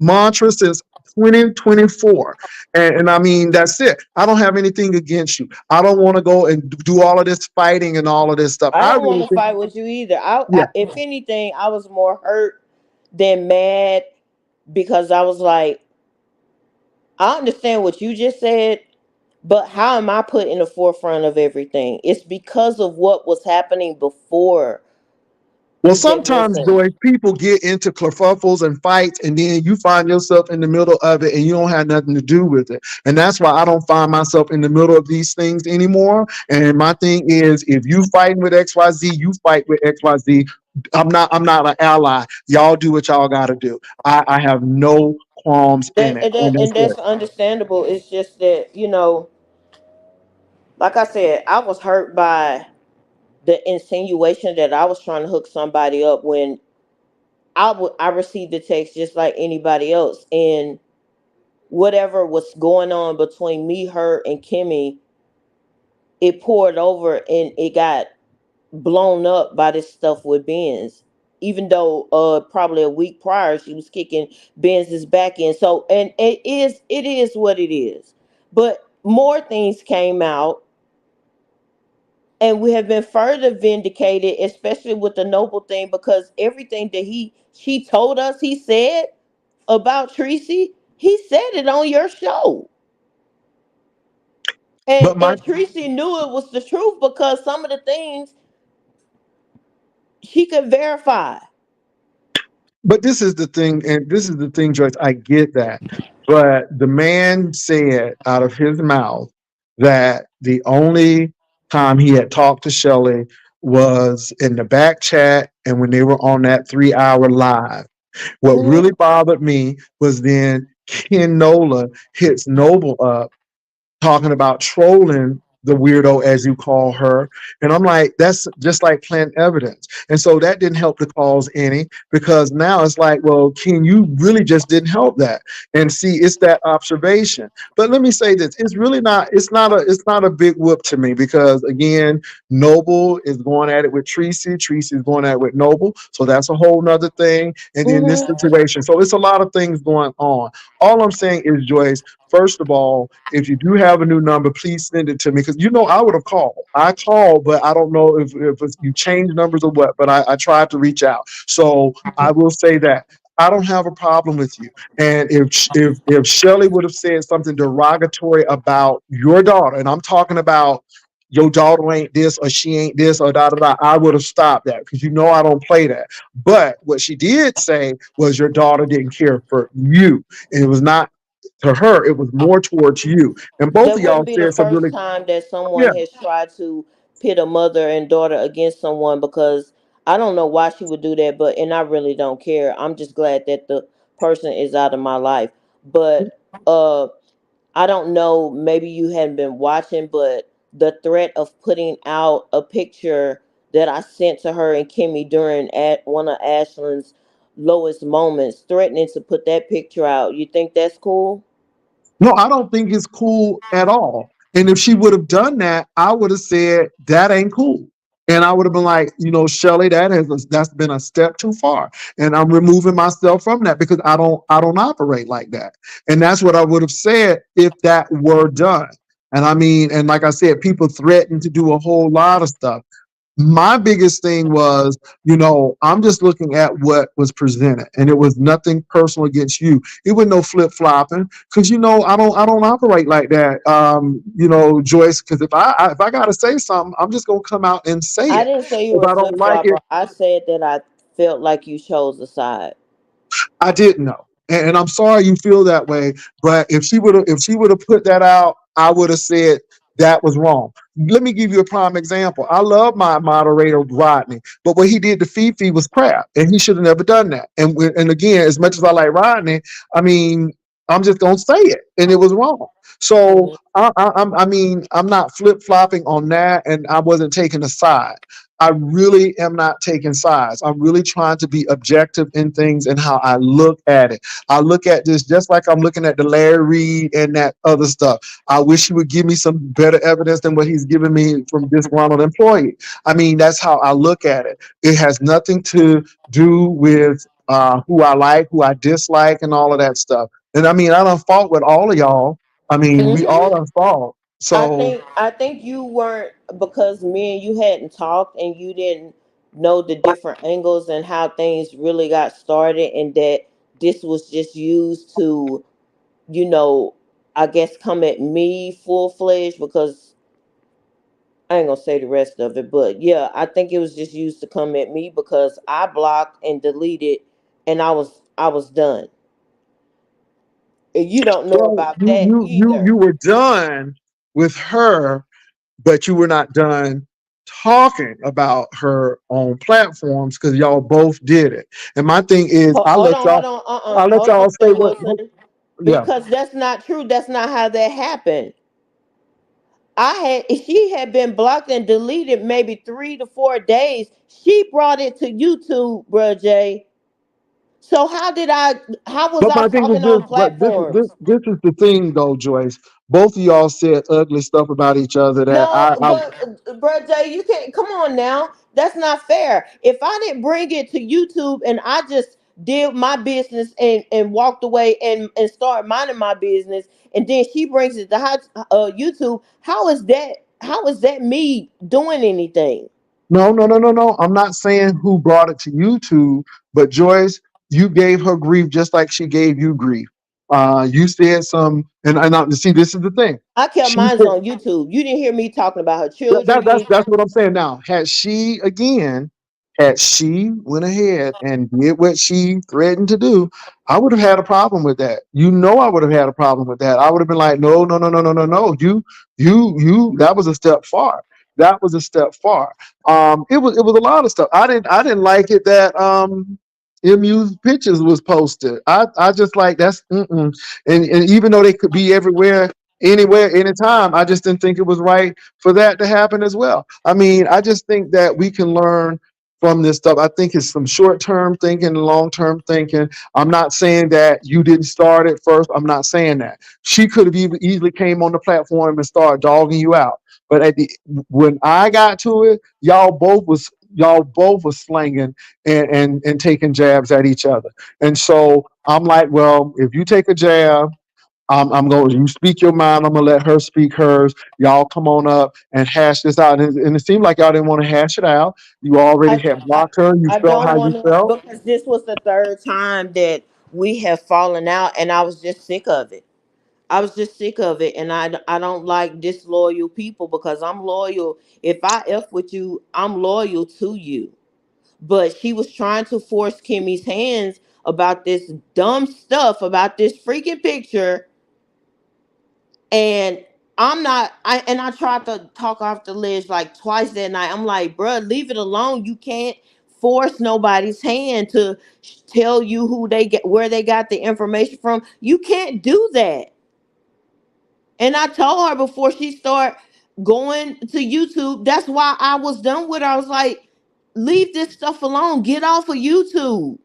mantra since 2024. And I mean, that's it. I don't have anything against you. I don't want to go and do all of this fighting and all of this stuff. I I don't want really to think, fight with you either. yeah, If anything, I was more hurt than mad because I was like, I understand what you just said, but how am I put in the forefront of everything? It's because of what was happening before. Well, If that makes sometimes, sense. Joyce, people get into kerfuffles and fights, and then you find yourself in the middle of it, and you don't have nothing to do with it. And that's why I don't find myself in the middle of these things anymore. And my thing is, if you fighting with XYZ, you fight with XYZ. I'm not an ally. Y'all do what y'all got to do. I have no qualms in it, and that's And it. that's understandable. It's just that, like I said, I was hurt by the insinuation that I was trying to hook somebody up when I received the text just like anybody else, and whatever was going on between me, her, and Kimmy, it poured over and it got blown up by this stuff with Benz. Even though probably a week prior she was kicking Benz's back in. So and it is what it is. But more things came out and we have been further vindicated, especially with the Noble thing, because everything that she told us he said about Tracy, he said it on your show. But my And Tracy knew it was the truth because some of the things she could verify. But this is the thing, and this is the thing, Joyce. I get that. But the man said out of his mouth that the only time he had talked to Shelley was in the back chat and when they were on that 3 hour live. What Mhm. really bothered me was then Ken Nola hits Noble up talking about trolling the weirdo, as you call her. And I'm like, that's just like plant evidence. And so that didn't help the cause any, because now it's like, well, Ken, you really just didn't help that. And see, it's that observation. But let me say this, it's really not, it's not a big whoop to me, because again, Noble is going at it with Tracy. Tracy is going at it with Noble. So that's a whole nother thing. And then this Mhm. situation. So it's a lot of things going on. All I'm saying is, Joyce, first of all, if you do have a new number, please send it to me, because I would have called. I called, but I don't know if you change numbers or what. But I tried to reach out, so I will say that I don't have a problem with you. And if Shelley would have said something derogatory about your daughter, and I'm talking about your daughter ain't this or she ain't this or da da da, I would have stopped that, because I don't play that. But what she did say was your daughter didn't care for you, and it was not to her, it was more towards you. And both That of wouldn't y'all be the said some first really, time that yeah. someone has tried to pit a mother and daughter against someone, because I don't know why she would do that, but and I really don't care. I'm just glad that the person is out of my life. But I don't know, maybe you hadn't been watching, but the threat of putting out a picture that I sent to her and Kimmy during at one of Ashlyn's lowest moments, threatening to put that picture out. You think that's cool? No, I don't think it's cool at all. And if she would have done that, I would have said that ain't cool. And I would have been like, Shelly, that's been a step too far. And I'm removing myself from that, because I don't operate like that. And that's what I would have said if that were done. And I mean, and like I said, people threaten to do a whole lot of stuff. My biggest thing was, I'm just looking at what was presented, and it was nothing personal against you. It was no flip flopping, because I don't operate like that. Joyce, because if I gotta say something, I'm just gonna come out and say I it. didn't say you If were a I don't flip like flopper. it, I said that I felt like you chose a side. I didn't know, and I'm sorry you feel that way. But if she would have put that out, I would have said that was wrong. Let me give you a prime example. I love my moderator Rodney, but what he did to Fifi was crap, and he should have never done that. And again, as much as I like Rodney, I mean, I'm just gonna say it, and it was wrong. So Mhm. I'm not flip flopping on that, and I wasn't taking a side. I really am not taking sides. I'm really trying to be objective in things and how I look at it. I look at this just like I'm looking at the Larry Reed and that other stuff. I wish he would give me some better evidence than what he's giving me from disgruntled employee. I mean, that's how I look at it. It has nothing to do with who I like, who I dislike, and all of that stuff. And I mean, I don't fault with all of y'all. I mean, we all Mhm. done fault. So I think you weren't, because me and you hadn't talked and you didn't know the different angles and how things really got started, and that this was just used to, you know, I guess come at me full fledged, because I ain't gonna say the rest of it, but yeah, I think it was just used to come at me because I blocked and deleted, and I was done. And you don't know Well, about that you either. were done with her, but you were not done talking about her on platforms because y'all both did it. And my thing is, Hold on, hold on, I let hold on, y'all say Jay what. Wilson, Yeah, because that's not true. That's not how that happened. She had been blocked and deleted maybe 3 to 4 days. She brought it to YouTube, bruh Jay. So how was but I my thing is talking this. on But platforms? this is the thing, though, Joyce. Both of y'all said ugly stuff about each other. That No, I but bruh Jay, you can't come on now. That's not fair. If I didn't bring it to YouTube and I just did my business and walked away and started minding my business, and then she brings it to YouTube, how is that me doing anything? no, no, no, no, no. I'm not saying who brought it to you two, but Joyce, you gave her grief just like she gave you grief. You said some, and see, this is the thing. I kept She mine said, on YouTube. You didn't hear me talking about her children. You didn't. that's what I'm saying now. Had she went ahead and did what she threatened to do, I would have had a problem with that. You know, I would have had a problem with that. I would have been like, no, no, no, no, no, no, no. You. That was a step far. That was a step far. It was a lot of stuff. I didn't like it that MU's pictures was posted. I just like that's and even though they could be everywhere, anywhere, anytime, I just didn't think it was right for that to happen as well. I mean, I just think that we can learn from this stuff. I think it's some short term thinking and long term thinking. I'm not saying that you didn't start it first. I'm not saying that. She could have even easily came on the platform and started dogging you out. But when I got to it, y'all both was slanging and taking jabs at each other. And so I'm like, well, if you take a jab, I'm going. You speak your mind. I'm gonna let her speak hers. Y'all come on up and hash this out. And it seemed like y'all didn't want to hash it out. You already I, had I, blocked her. You I felt don't how you want to, felt. because this was the third time that we have fallen out, and I was just sick of it. I was just sick of it, and I don't like disloyal people because I'm loyal. If I f with you, I'm loyal to you. But she was trying to force Kimmy's hands about this dumb stuff about this freaking picture, and I tried to talk off the ledge like twice that night. I'm like, bruh, leave it alone. You can't force nobody's hand to tell you who they get, where they got the information from. You can't do that. And I told her before she started going to YouTube, that's why I was done with her. I was like, leave this stuff alone. Get off of YouTube.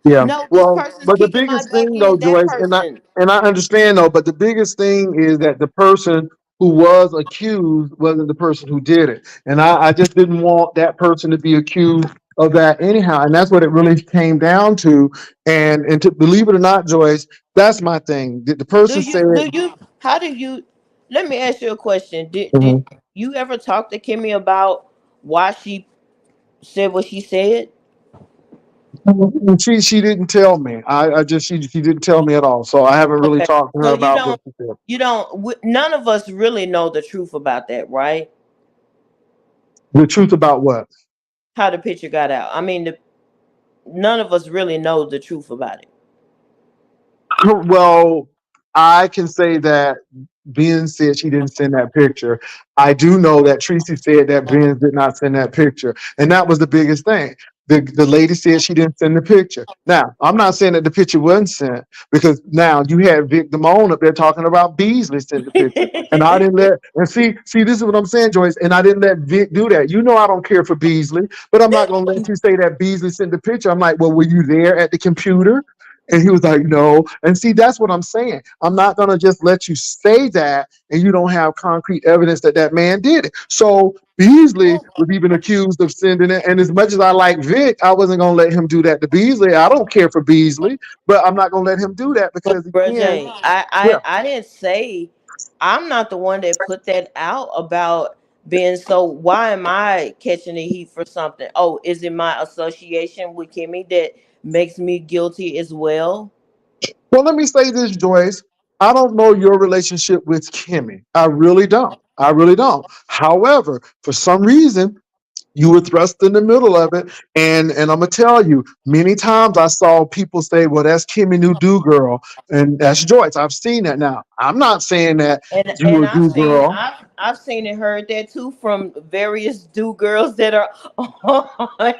Yeah. No, this Well, person's but the kicking my biggest back thing though, in. That Joyce, and I person. and I understand though, but the biggest thing is that the person who was accused wasn't the person who did it. And I just didn't want that person to be accused of that anyhow. And that's what it really came down to. And to believe it or not, Joyce, that's my thing. The Do person you said, do you how do you let me ask you a question. Did Mhm. you ever talk to Kimmy about why she said what she said? She didn't tell me. I just she didn't tell me at all. So I haven't really Okay. talked to her So you about what don't she said. none of us really know the truth about that, right? The truth about what? How the picture got out. I mean, none of us really know the truth about it. Well, I can say that Ben said she didn't send that picture. I do know that Tracy said that Ben did not send that picture. And that was the biggest thing. The lady said she didn't send the picture. Now, I'm not saying that the picture wasn't sent because now you had Vic Damone up there talking about Beasley sent the picture. And I didn't let, and see, this is what I'm saying, Joyce. And I didn't let Vic do that. You know, I don't care for Beasley, but I'm not going to let you say that Beasley sent the picture. I'm like, well, were you there at the computer? And he was like, no. And see, that's what I'm saying. I'm not going to just let you say that and you don't have concrete evidence that that man did it. So Beasley was even accused of sending it. And as much as I like Vic, I wasn't going to let him do that to Beasley. I don't care for Beasley, but I'm not going to let him do that But because, Bruh again, Jay, yeah. I didn't say, I'm not the one that put that out about being, so why am I catching the heat for something? Oh, is it my association with Kimmy that makes me guilty as well? Well, let me say this, Joyce. I don't know your relationship with Kimmy. I really don't. I really don't. However, for some reason, you were thrust in the middle of it, and I'm gonna tell you, many times I saw people say, "Well, that's Kimmy New Do Girl," and that's Joyce. I've seen that now. I'm not saying that you And a I've do seen girl. I've seen and heard that too from various do girls that are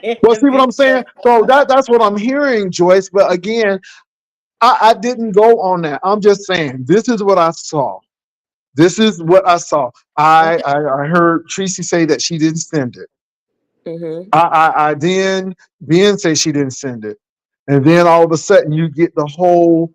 in Well, the see what I'm saying? video. So that's what I'm hearing, Joyce. But again, I didn't go on that. I'm just saying this is what I saw. This is what I saw. Okay. I heard Tracy say that she didn't send it. Mhm. I then say she didn't send it, and then all of a sudden you get the whole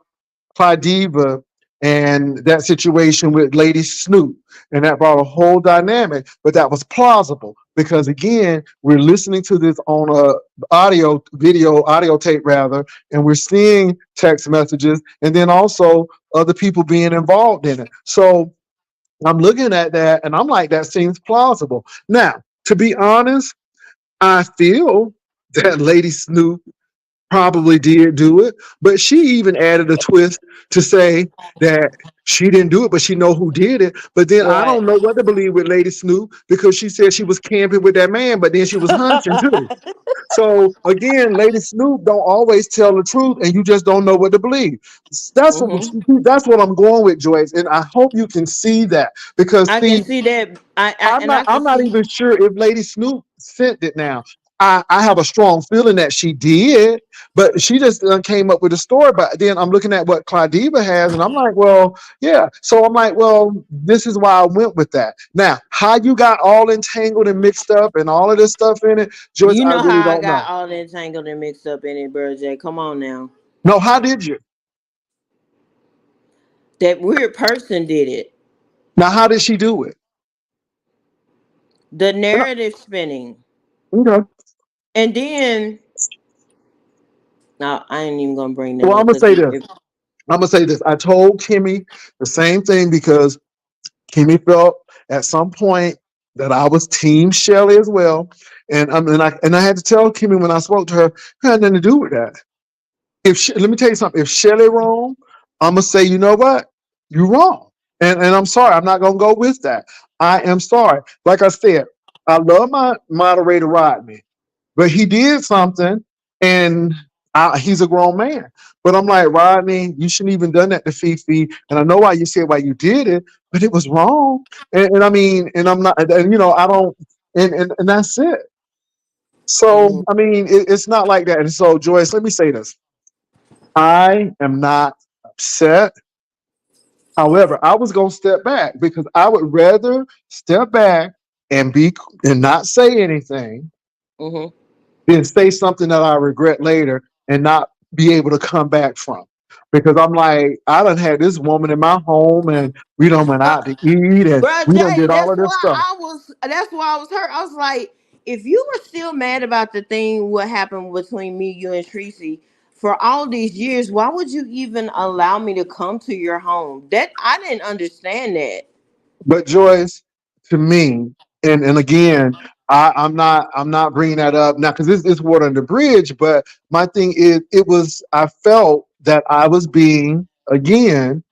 Diva and that situation with Lady Snoop, and that brought a whole dynamic. But that was plausible because again, we're listening to this on a audio tape rather, and we're seeing text messages, and then also other people being involved in it. So I'm looking at that, and I'm like, that seems plausible. Now, to be honest, I feel that Lady Snoop probably did do it, but she even added a twist to say that she didn't do it, but she know who did it. But then I Right. don't know what to believe with Lady Snoop because she said she was camping with that man, but then she was hunching too. So again, Lady Snoop don't always tell the truth, and you just don't know what to believe. Mhm. That's what I'm going with, Joyce, and I hope you can see that because I can see, see that. I can I'm not see. even sure if Lady Snoop sent it now. I have a strong feeling that she did, but she just came up with a story. But then I'm looking at what Claudiva has, and I'm like, well, yeah. So I'm like, well, this is why I went with that. Now, how you got all entangled and mixed up and all of this stuff in it, Joyce, You I know really how I don't got know. all entangled and mixed up in it, bro. J. Come on now. No, how did you? That weird person did it. Now, how did she do it? The No, narrative spinning, okay. and then no, I ain't even gonna bring that Well, I'm up gonna because say this. I'm gonna say this. I told Kimmy the same thing because Kimmy felt at some point that I was Team Shelley as well, and I had to tell Kimmy when I spoke to her, it had nothing to do with that. Let me tell you something, if Shelley wrong, I'm gonna say, you know what, you're wrong, and I'm sorry, I'm not gonna go with that. I am sorry. Like I said, I love my moderator Rodney, but he did something, and he's a grown man. But I'm like, Rodney, you shouldn't even done that to Fifi. And I know why you said why you did it, but it was wrong. And I mean, and I'm not, and I don't, and that's it. So Mhm. I mean, it's not like that. And so, Joyce, let me say this: I am not upset. However, I was gonna step back because I would rather step back and be and not say anything Mhm. than say something that I regret later and not be able to come back from. Because I'm like, I done had this woman in my home and we done went out to eat and Bro, we done Jay, did all of this stuff. that's why I was hurt. I was like, if you were still mad about the thing what happened between me, you and Tracy for all these years, why would you even allow me to come to your home? That I didn't understand that. But Joyce, to me, and again, I'm not bringing that up now because this is water under the bridge. But my thing is, I felt that I was being again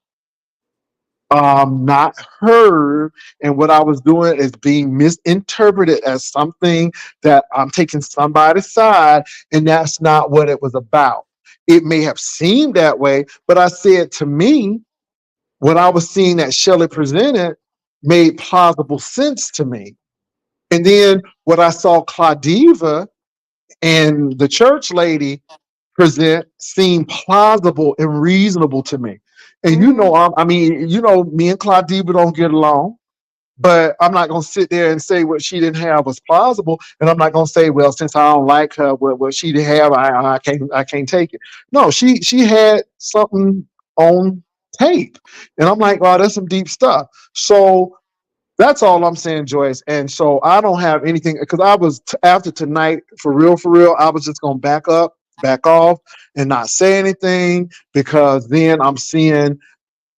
not heard, and what I was doing is being misinterpreted as something that I'm taking somebody's side, and that's not what it was about. It may have seemed that way, but I said to me, what I was seeing that Shelley presented made plausible sense to me. And then what I saw Claudiva and the church lady present seemed plausible and reasonable to me. And Hmm. I mean, me and Claudiva don't get along, but I'm not going to sit there and say what she didn't have was plausible, and I'm not going to say, well, since I don't like her, what she didn't have, I can't take it. No, she had something on tape, and I'm like, wow, that's some deep stuff. So that's all I'm saying, Joyce. And so I don't have anything because after tonight, for real, I was just gonna back up, back off, and not say anything because then I'm seeing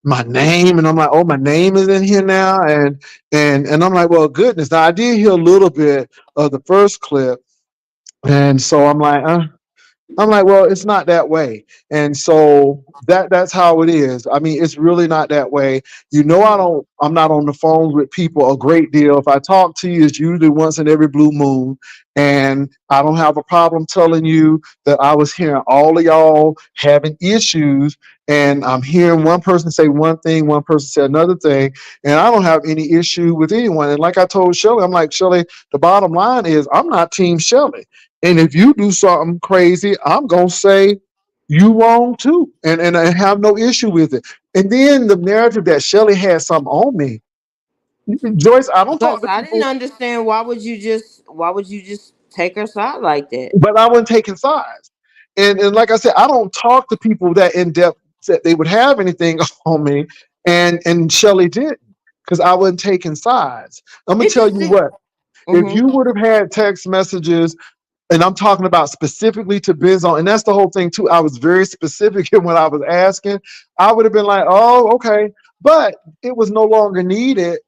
my name and I'm like, oh, my name is in here now, and I'm like, well, goodness. Now I did hear a little bit of the first clip, and so I'm like, I'm like, well, it's not that way. And so that's how it is. I mean, it's really not that way. I'm not on the phone with people a great deal. If I talk to you, it's usually once in every blue moon. And I don't have a problem telling you that I was hearing all of y'all having issues. And I'm hearing one person say one thing, one person say another thing. And I don't have any issue with anyone. And like I told Shelly, I'm like, Shelly, the bottom line is I'm not Team Shelly. And if you do something crazy, I'm gonna say you wrong too, and I have no issue with it. And then the narrative that Shelly had something on me, Joyce, I don't talk Because to I didn't people, understand why would you just take her side like that? but I wasn't taking sides. And like I said, I don't talk to people that in depth that they would have anything on me, and Shelly didn't because I wasn't taking sides. I'm gonna It tell just you did. what. If Mm-hmm. you would have had text messages, and I'm talking about specifically to Benzone, and that's the whole thing too. I was very specific in what I was asking. I would have been like, "Oh, okay," but it was no longer needed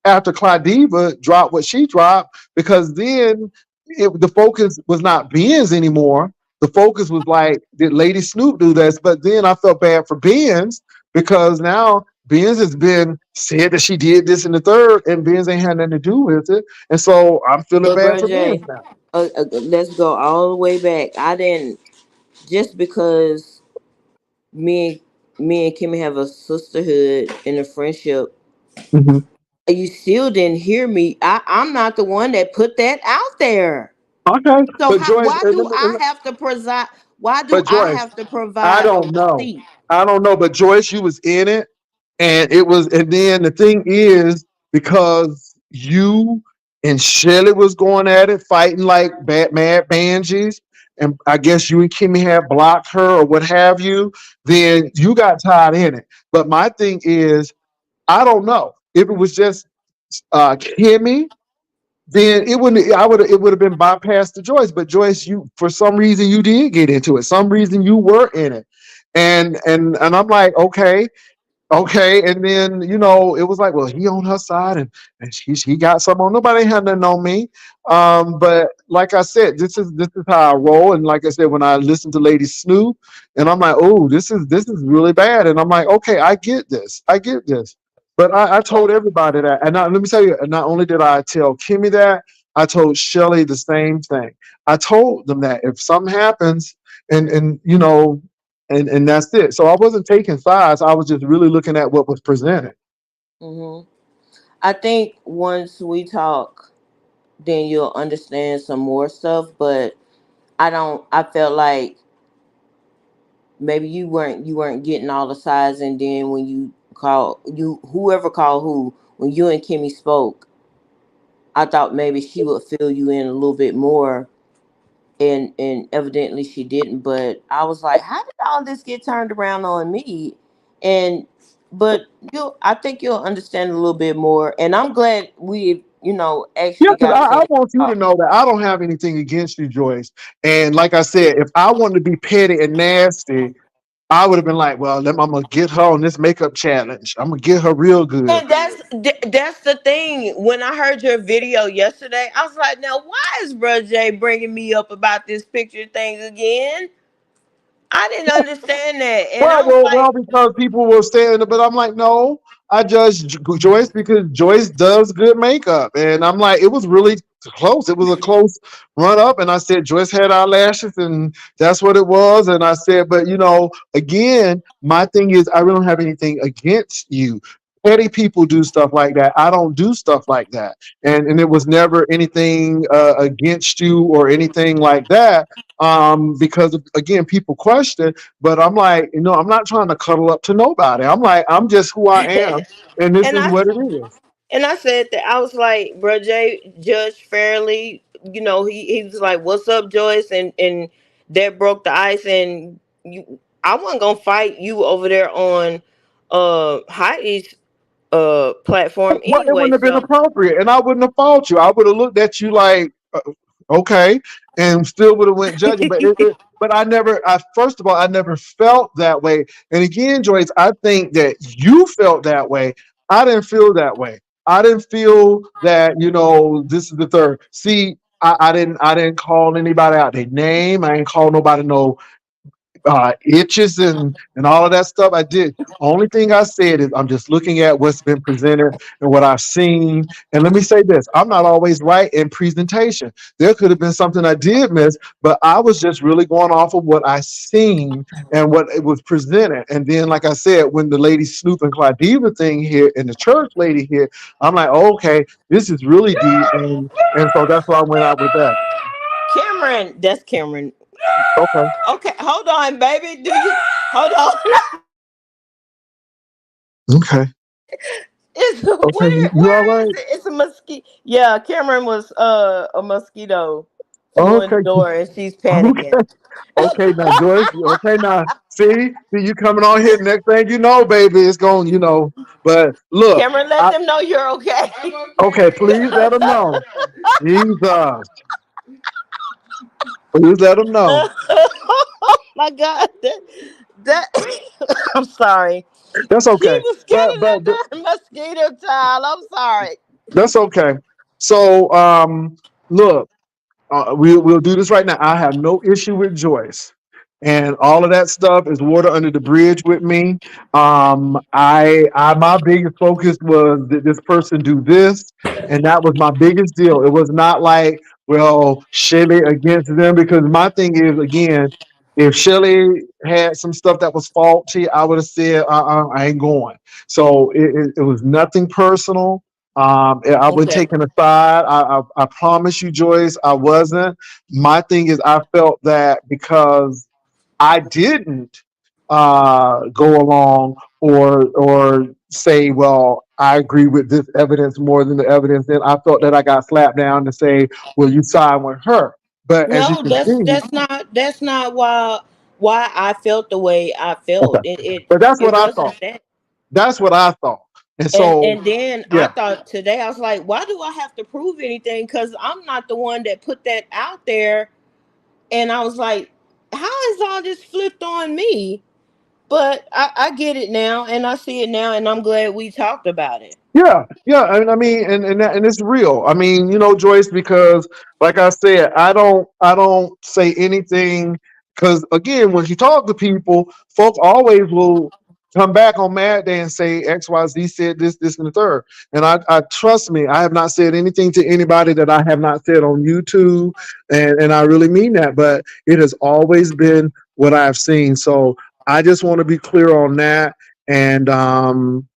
after Claudiva dropped what she dropped because then the focus was not Benz anymore. The focus was like, did Lady Snoop do this? But then I felt bad for Benz because now Benz has been said that she did this in the third, and Benz ain't had nothing to do with it, and so I'm feeling But bad bro for Benz Jay, now. let's go all the way back. I didn't just because me and Kimmy have a sisterhood and a friendship. Mhm. You still didn't hear me. I'm not the one that put that out there. Okay, So but how? Joyce, Why do I have to preside? Why do but I Joyce, have to I provide a don't know. receipt? I don't know, but Joyce, you was in it, and it was, and then the thing is, because you and Shelly was going at it, fighting like bad mad banjies, and I guess you and Kimmy had blocked her or what have you, then you got tied in it. But my thing is, I don't know if it was just Kimmy, then it would have been bypassed to Joyce. But Joyce, you for some reason you did get into it. Some reason you were in it. And I'm like, okay, okay. And then, it was like, well, he on her side, and he got some on. Nobody had nothing on me. But like I said, this is how I roll. And like I said, when I listen to Lady Snoop, and I'm like, oh, this is really bad. And I'm like, okay, I get this. I get this. But I told everybody that. And let me tell you, not only did I tell Kimmy that, I told Shelly the same thing. I told them that if something happens, and that's it. So I wasn't taking sides. I was just really looking at what was presented. Hmm. I think once we talk, then you'll understand some more stuff. But I don't. I felt like maybe you weren't getting all the sides, and then when you call you whoever called who when you and Kimmy spoke, I thought maybe she would fill you in a little bit more, and evidently she didn't. But I was like, how did all this get turned around on me? And but I think you'll understand a little bit more, and I'm glad we Yeah, actually because got a I chance want to you to talk. know that I don't have anything against you, Joyce. And like I said, if I wanted to be petty and nasty, I would have been like, well, I'm gonna get her on this makeup challenge. I'm gonna get her real good. And that's the thing. When I heard your video yesterday, I was like, now why is Bro J bringing me up about this picture thing again? I didn't understand that, and Well, I was well, like, well, because people were saying it, but I'm like, no, I judge Joyce because Joyce does good makeup, and I'm like, it was really close. It was a close run up, and I said Joyce had eyelashes, and that's what it was. And I said, but again, my thing is, I really don't have anything against you. Petty people do stuff like that. I don't do stuff like that, and it was never anything against you or anything like that. Because again, people question. But I'm like, I'm not trying to cuddle up to nobody. I'm like, I'm just who I am, and this and is I what it is. and I said that I was like, Bro J judged fairly. He was like, "What's up, Joyce?" And that broke the ice. And I wasn't gonna fight you over there on Heidi's platform Well, it anyway. wouldn't have been So appropriate, and I wouldn't have fault you. I would have looked at you like, okay, and still would have went judging. But I never. I first of all, I never felt that way. And again, Joyce, I think that you felt that way. I didn't feel that way. I didn't feel that. This is the third. See. I didn't call anybody out their name. I ain't call nobody no itches and all of that stuff. I did. Only thing I said is I'm just looking at what's been presented and what I've seen. And let me say this: I'm not always right in presentation. There could have been something I did miss, but I was just really going off of what I seen and what it was presented. And then, like I said, when the lady Snoop and Claudiva thing here and the church lady here, I'm like, oh, okay, this is really deep, and so that's why I went out with that. Cameron, that's Cameron. Okay, Okay, hold on, baby. Do you hold on? okay, It's okay. You all where is right? it? It's a mosquito. Yeah, Cameron was a mosquito flew in the Okay. door and she's Okay. panicking. Okay, now Joyce. Okay, now see you coming on here. Next thing you know, baby, it's going. But look, Cameron, let I them know you're okay. okay. Please let them know. Jesus, please let them know. Oh my God, that I'm sorry. That's She okay. was But getting but under the mosquito tile. I'm sorry. that's okay. So look. We'll do this right now. I have no issue with Joyce, and all of that stuff is water under the bridge with me. I my biggest focus was did this person do this, and that was my biggest deal. It was not like Shelly against them because my thing is again, if Shelly had some stuff that was faulty, I would have said I ain't going. So it was nothing personal. I wasn't Okay. taking a side. I promise you, Joyce, I wasn't. My thing is, I felt that because I didn't go along or say, well, I agree with this evidence more than the evidence. Then I felt that I got slapped down to say, well, you side with her. But as you No, can see, that's not why I felt the way I okay. felt. But that's It what I wasn't thought. that. That's what I thought. And so, And then I yeah, thought today I was like, why do I have to prove anything? Because I'm not the one that put that out there. And I was like, how is all this flipped on me? But I get it now, and I see it now, and I'm glad we talked about it. yeah, yeah, and I mean, and it's real. I mean, Joyce, because like I said, I don't say anything because again, when you talk to people, folks always will come back on Mad Day and say X, Y, Z said this, this, and the third. And I trust me, I have not said anything to anybody that I have not said on YouTube, and I really mean that. But it has always been what I've seen. So I just want to be clear on that. And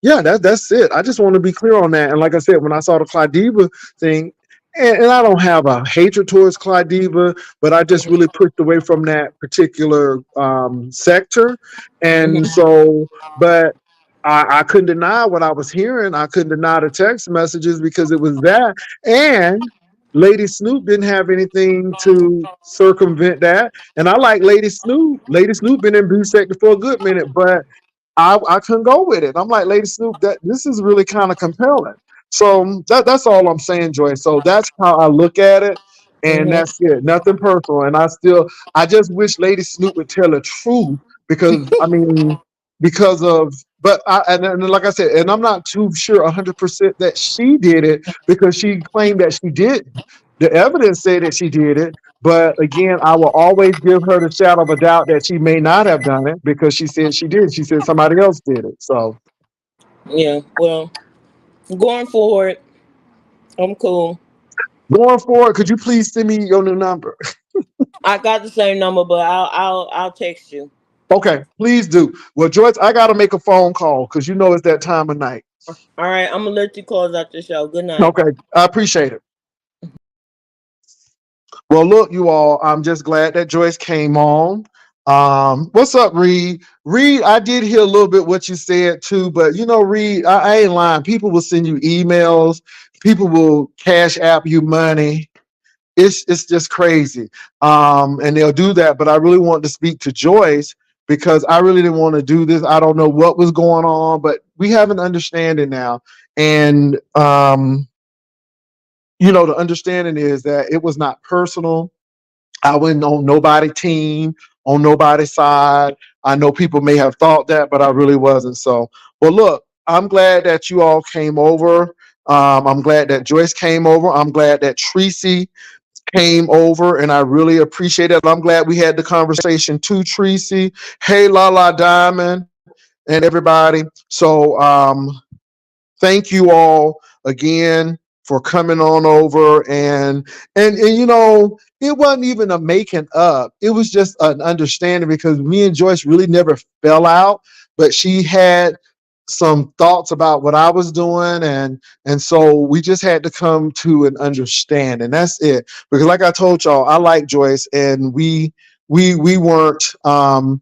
yeah, that's it. I just want to be clear on that. And like I said, when I saw the Claudiva thing, and I don't have a hatred towards Claudiva, but I just really pushed away from that particular sector. And Mhm. so, but I couldn't deny what I was hearing. I couldn't deny the text messages because it was that. And Lady Snoop didn't have anything to circumvent that. And I like Lady Snoop. Lady Snoop been in B sector for a good minute, but I couldn't go with it. I'm like, Lady Snoop, that this is really kind of compelling. So that's all I'm saying, Joy. So that's how I look at it, and Mhm. that's it. Nothing personal. And I just wish Lady Snoop would tell the truth because I mean, because of, but and like I said, and I'm not too sure 100% that she did it because she claimed that she didn't. The evidence said that she did it, but again, I will always give her the shadow of a doubt that she may not have done it because she said she did. She said somebody else did it. So Yeah. Well, going forward, I'm cool. going forward, could you please send me your new number? I got the same number, but I'll text you. Okay, please do. Well, Joyce, I got to make a phone call because you know it's that time of night. All right, I'm gonna let you close out the show. Good night. Okay, I appreciate it. Well, look, you all, I'm just glad that Joyce came on. What's up, Reed? Reed, I did hear a little bit what you said too, but Reed, I ain't lying. People will send you emails, people will cash app you money. It's just crazy. And they'll do that. But I really want to speak to Joyce because I really didn't want to do this. I don't know what was going on, but we have an understanding now. And the understanding is that it was not personal. I wasn't on nobody's team, on nobody's side. I know people may have thought that, but I really wasn't. So, well, look, I'm glad that you all came over. I'm glad that Joyce came over. I'm glad that Tracy came over, and I really appreciate it. I'm glad we had the conversation too, Tracy. Hey, La Diamond, and everybody. So thank you all again for coming on over, and you know, it wasn't even a making up, it was just an understanding, because me and Joyce really never fell out, but she had some thoughts about what I was doing, and so we just had to come to an understanding. That's it. Because like I told y'all, I like Joyce, and we weren't I'm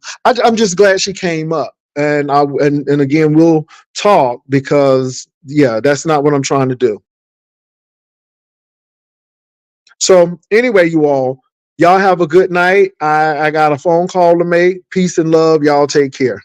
just glad she came up, and again, we'll talk, because yeah, that's not what I'm trying to do. So anyway, y'all have a good night. I got a phone call to make. Peace and love. Y'all take care.